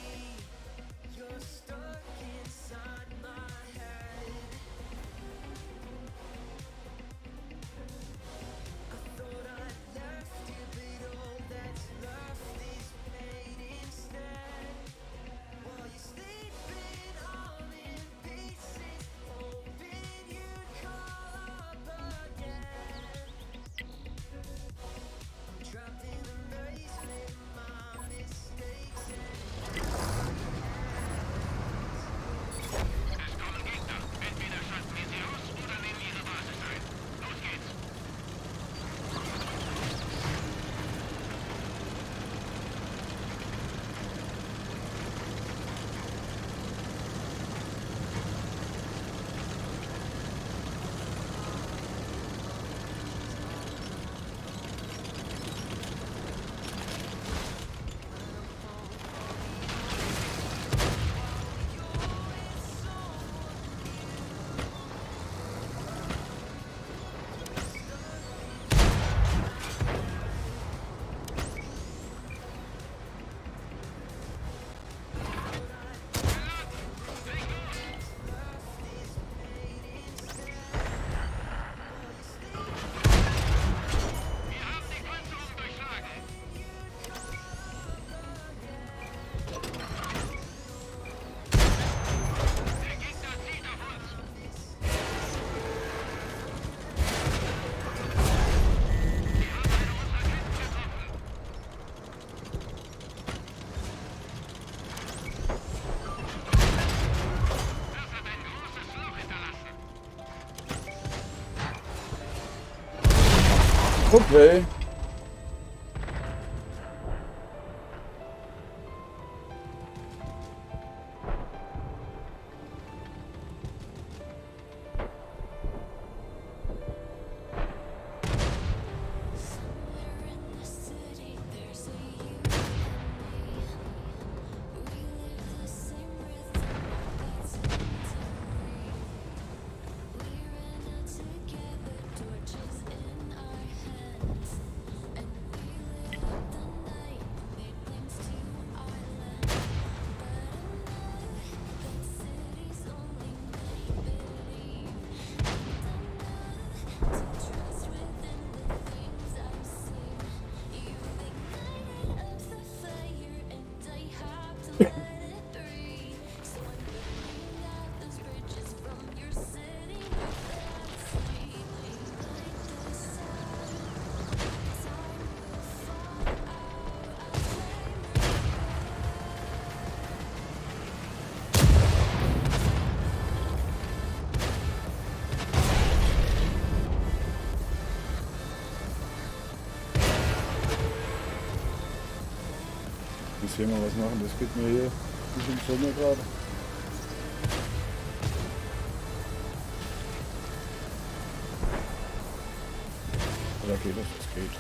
You're stuck inside my head. I thought I'd left you, but all that's left is pain instead. While you're sleeping, I'm in pieces, hoping you'd call up again. I'm trapped in a maze with my mistakes. Es kommen Gegner. Entweder schalten wir sie aus oder nehmen ihre Basis ein. Los geht's. Wir haben die Panzerung durchschlagen. Der Gegner zieht auf uns. Wir haben eine unserer Grenzen getroffen. Das hat ein großes Loch hinterlassen. Okay. muss hier mal was machen. Das geht mir hier nicht im Sommer gerade. Oder geht das? Es geht.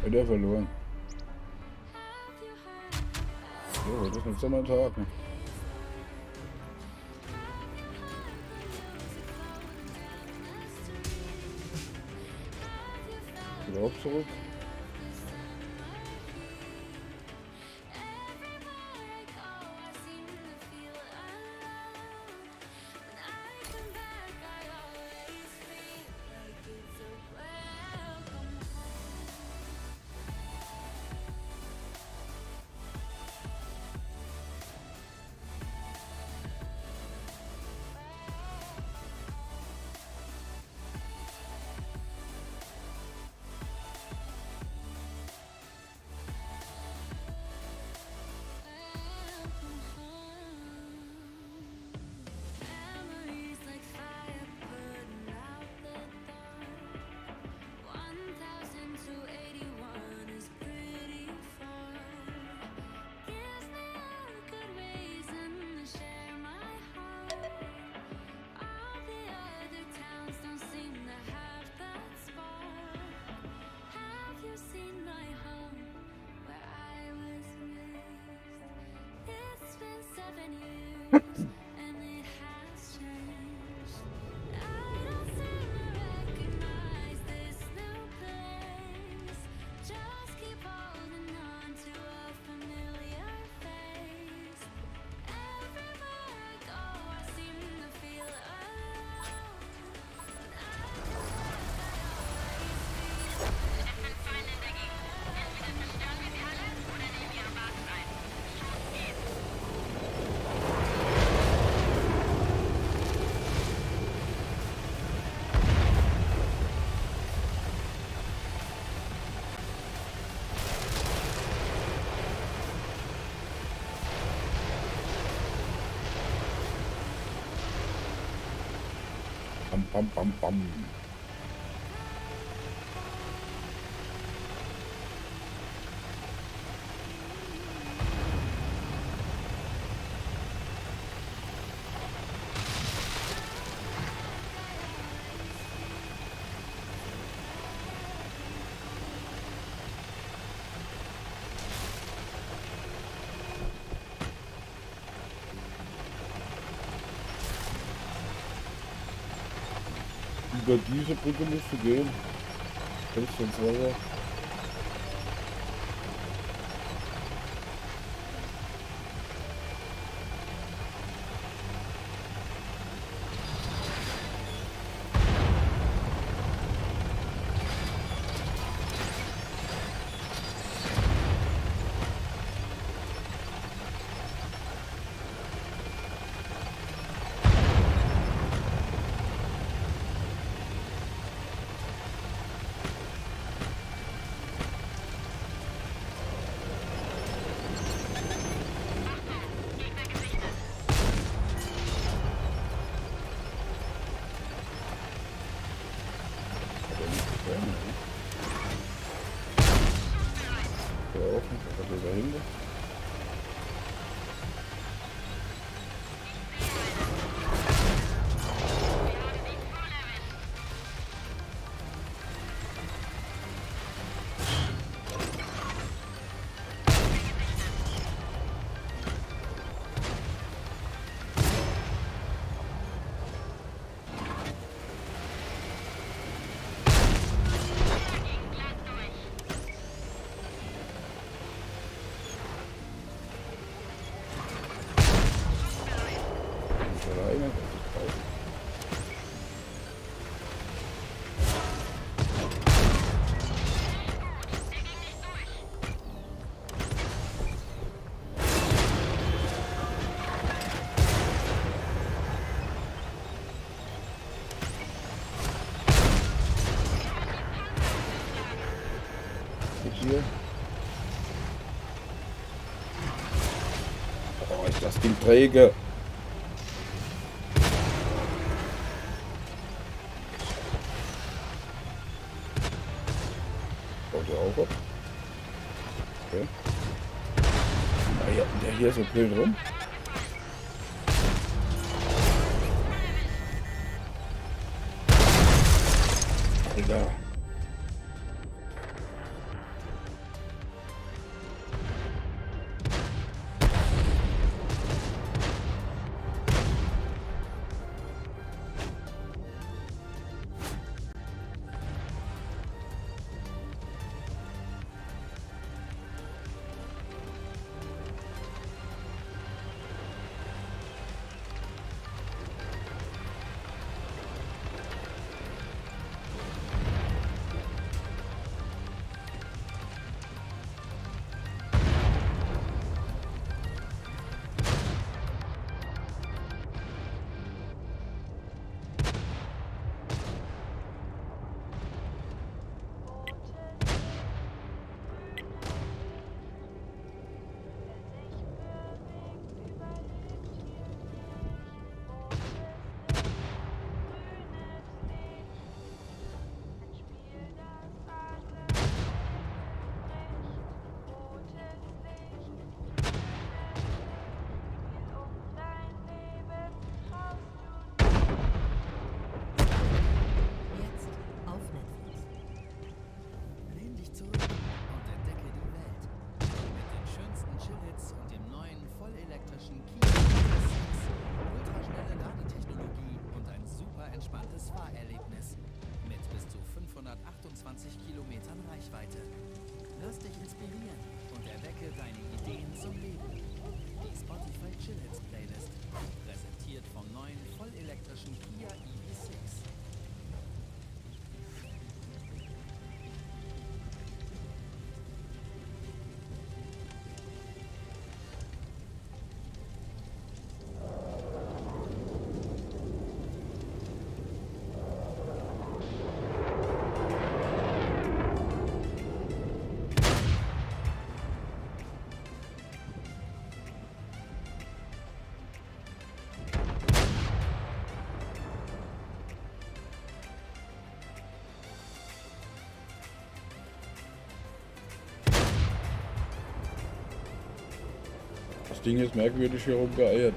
Wieder verloren. So, das ist nicht so mein Tag. Ne? Überhaupt zurück. Just keep Bam, bam, bam. Über diese Brücke musst du gehen. Fällst ins Wasser. Der offen, der dahinter. Alleine, das ist draußen. Hier. Oh, ist das Ding träge. Baut der auch ab? Okay. Ah, ja, der hier ist so blöd rum. Alter. Fahrerlebnis mit bis zu 528 Kilometern Reichweite. Lass dich inspirieren und erwecke deine Ideen zum Leben. Die Spotify Chill Hits Playlist, präsentiert vom neuen vollelektrischen Kia EV6. Ding ist merkwürdig hier rumgeeiert.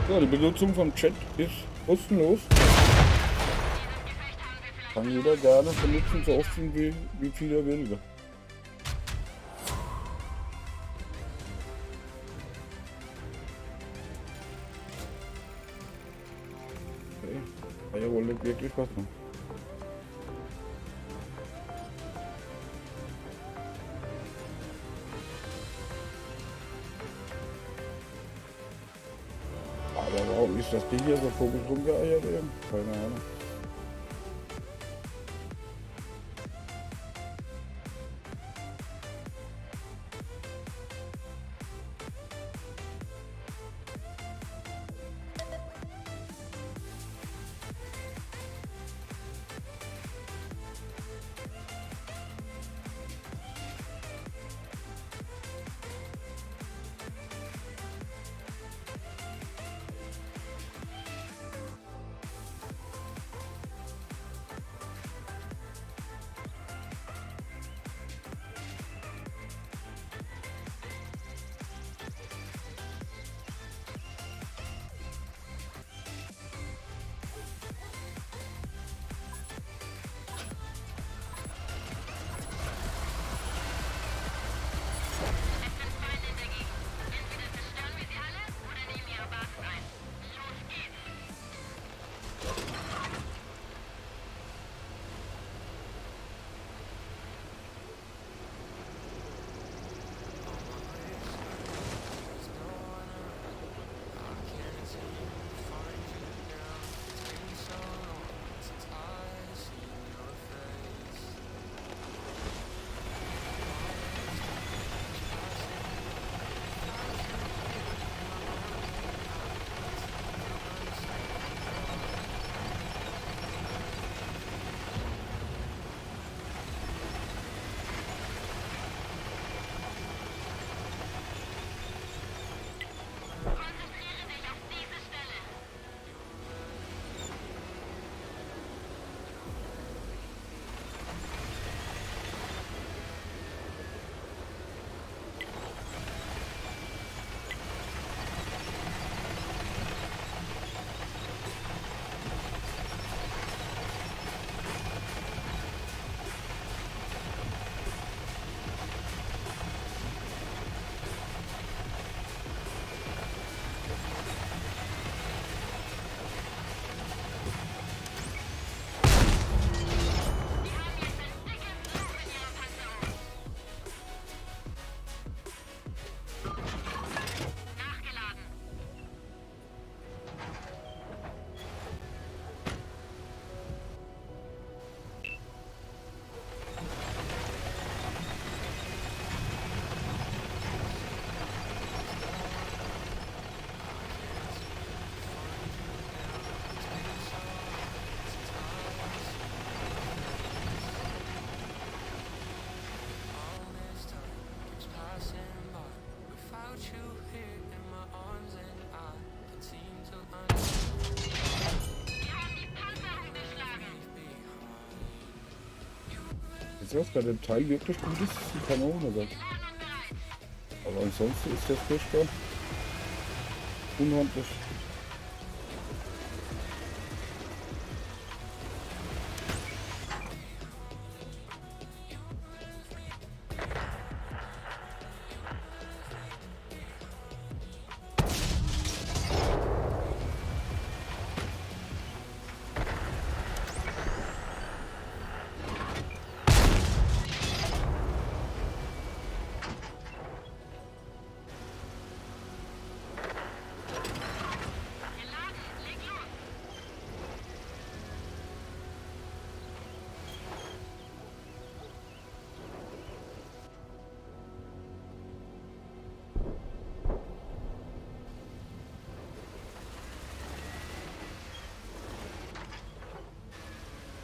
So, die Benutzung vom Chat ist kostenlos. Kann jeder gerne benutzen, so oft wie viel er will. Okay. Ja, wohl nicht wirklich was. Ne? Aber warum ist das Ding hier so komisch rumgeeiert eben? Keine Ahnung. Jetzt was bei dem Teil wirklich gut ist, ist die Kanone das. Aber ansonsten ist das furchtbar unhandlich.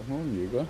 Noch ein Jäger.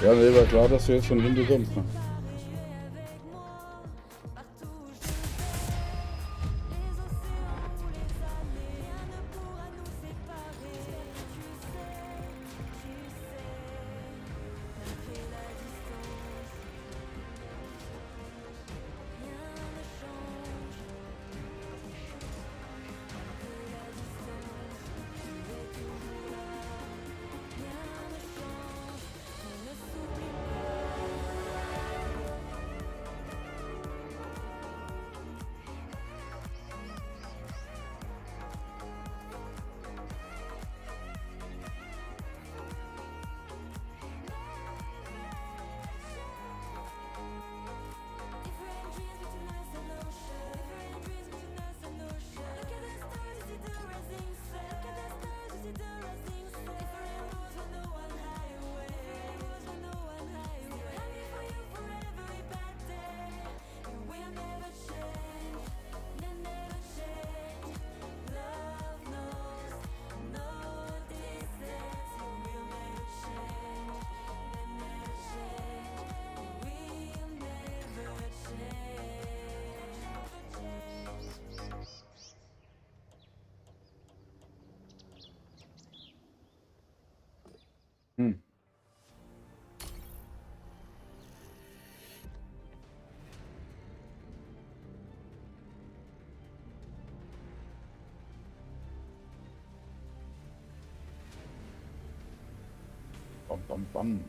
Ja, nee, war klar, dass du jetzt von hinten kommst. Ne? Hm. Bam, bam, bam.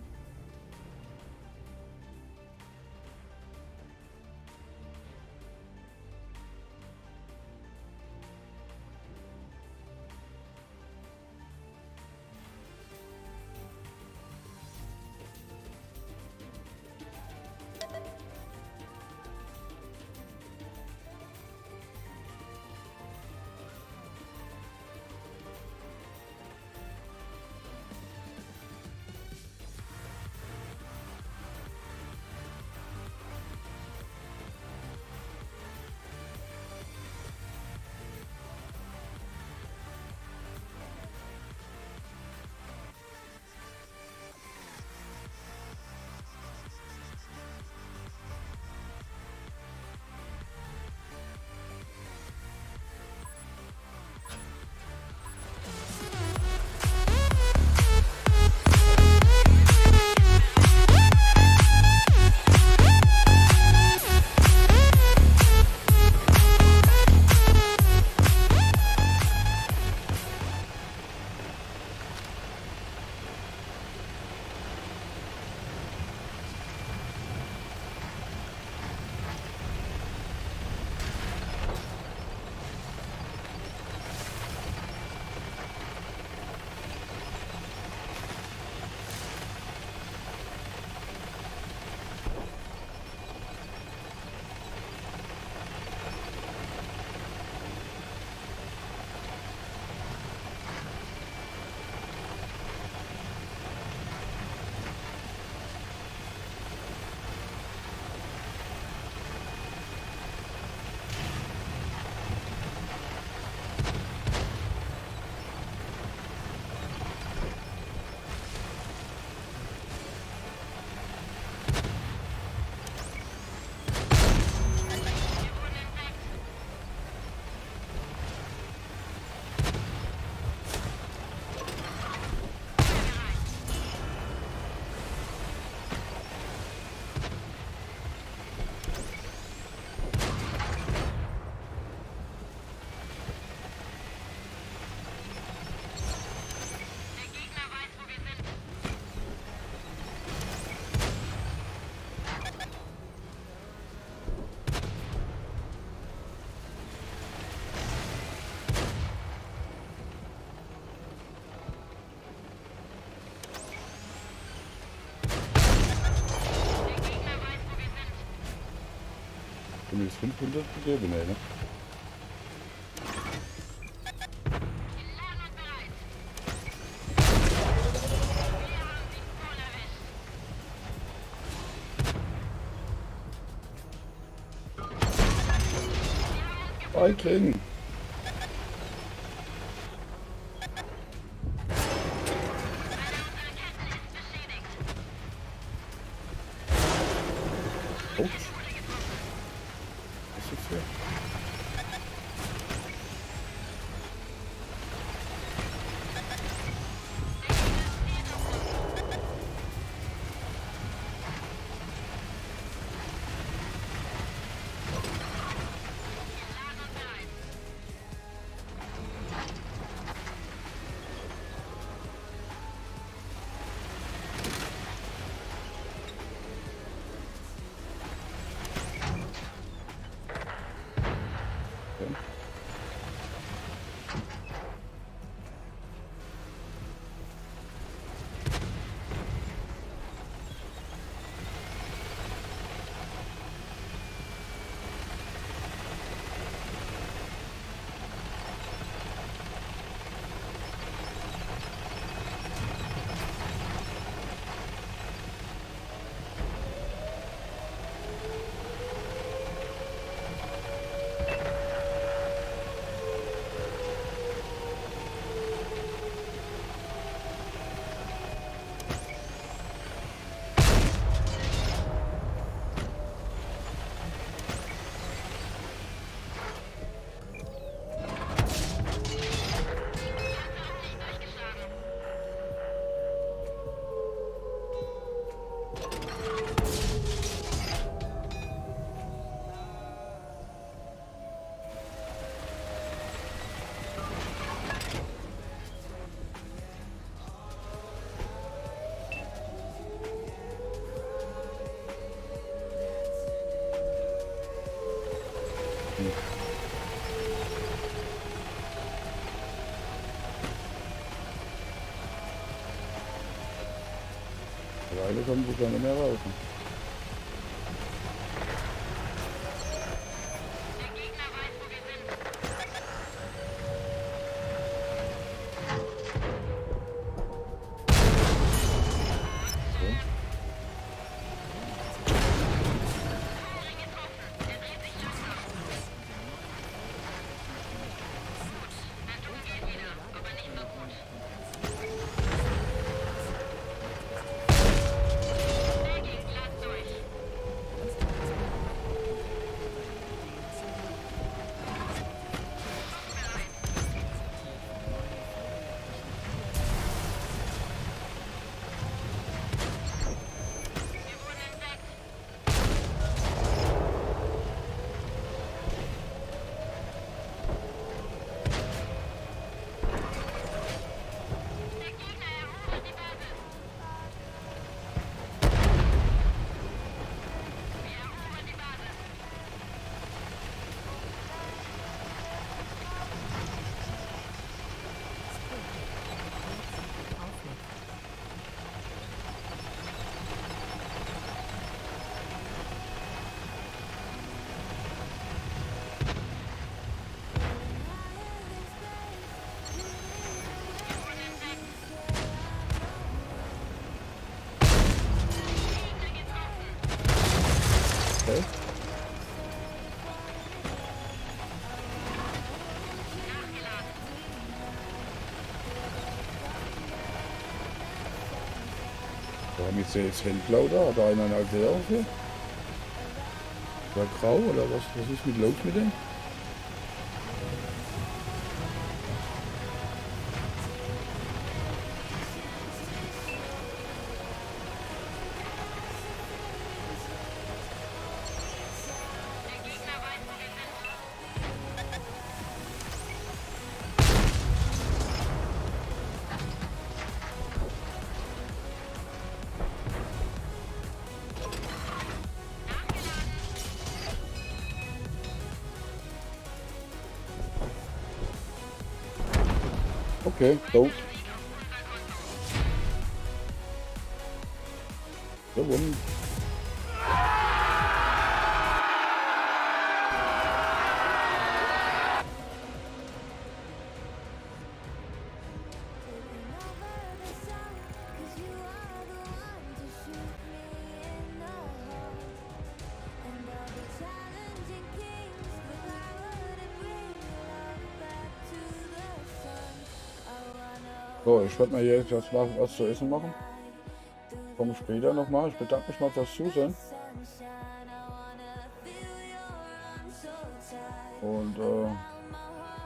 jetzt 500 gegeben, ey, ne? Geladen und bereit. Wir haben sie voll erwischt. Feigling! Ups. Was ist jetzt hier? Mittlerweile kommen sie gar nicht mehr raus. Der Gegner weiß, wo wir sind. Ring getroffen. Er dreht sich langsam. Gut, der Druck geht wieder, aber nicht so gut. Der geht glatt durch. Wir wurden entdeckt. Der Gegner erobert die Basis. Wir erobern die Basis. Wir wurden entdeckt. Gegner getroffen. Okay. Nachgeladen. Warum ist der jetzt hellblau da? Hat da einer eine alte Jahre? Oder grau oder was ist mit los mit dem? Der Gegner weiß, wo wir sind. Okay, tot. Gewonnen. So, ich werde mir jetzt was zu essen machen. Komme später nochmal. Ich bedanke mich mal fürs Zusehen. Und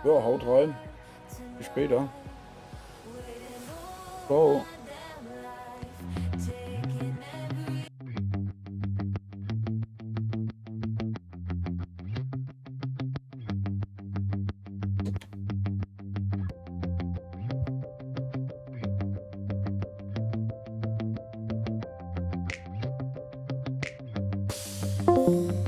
ja, haut rein. Bis später. Ciao. Thank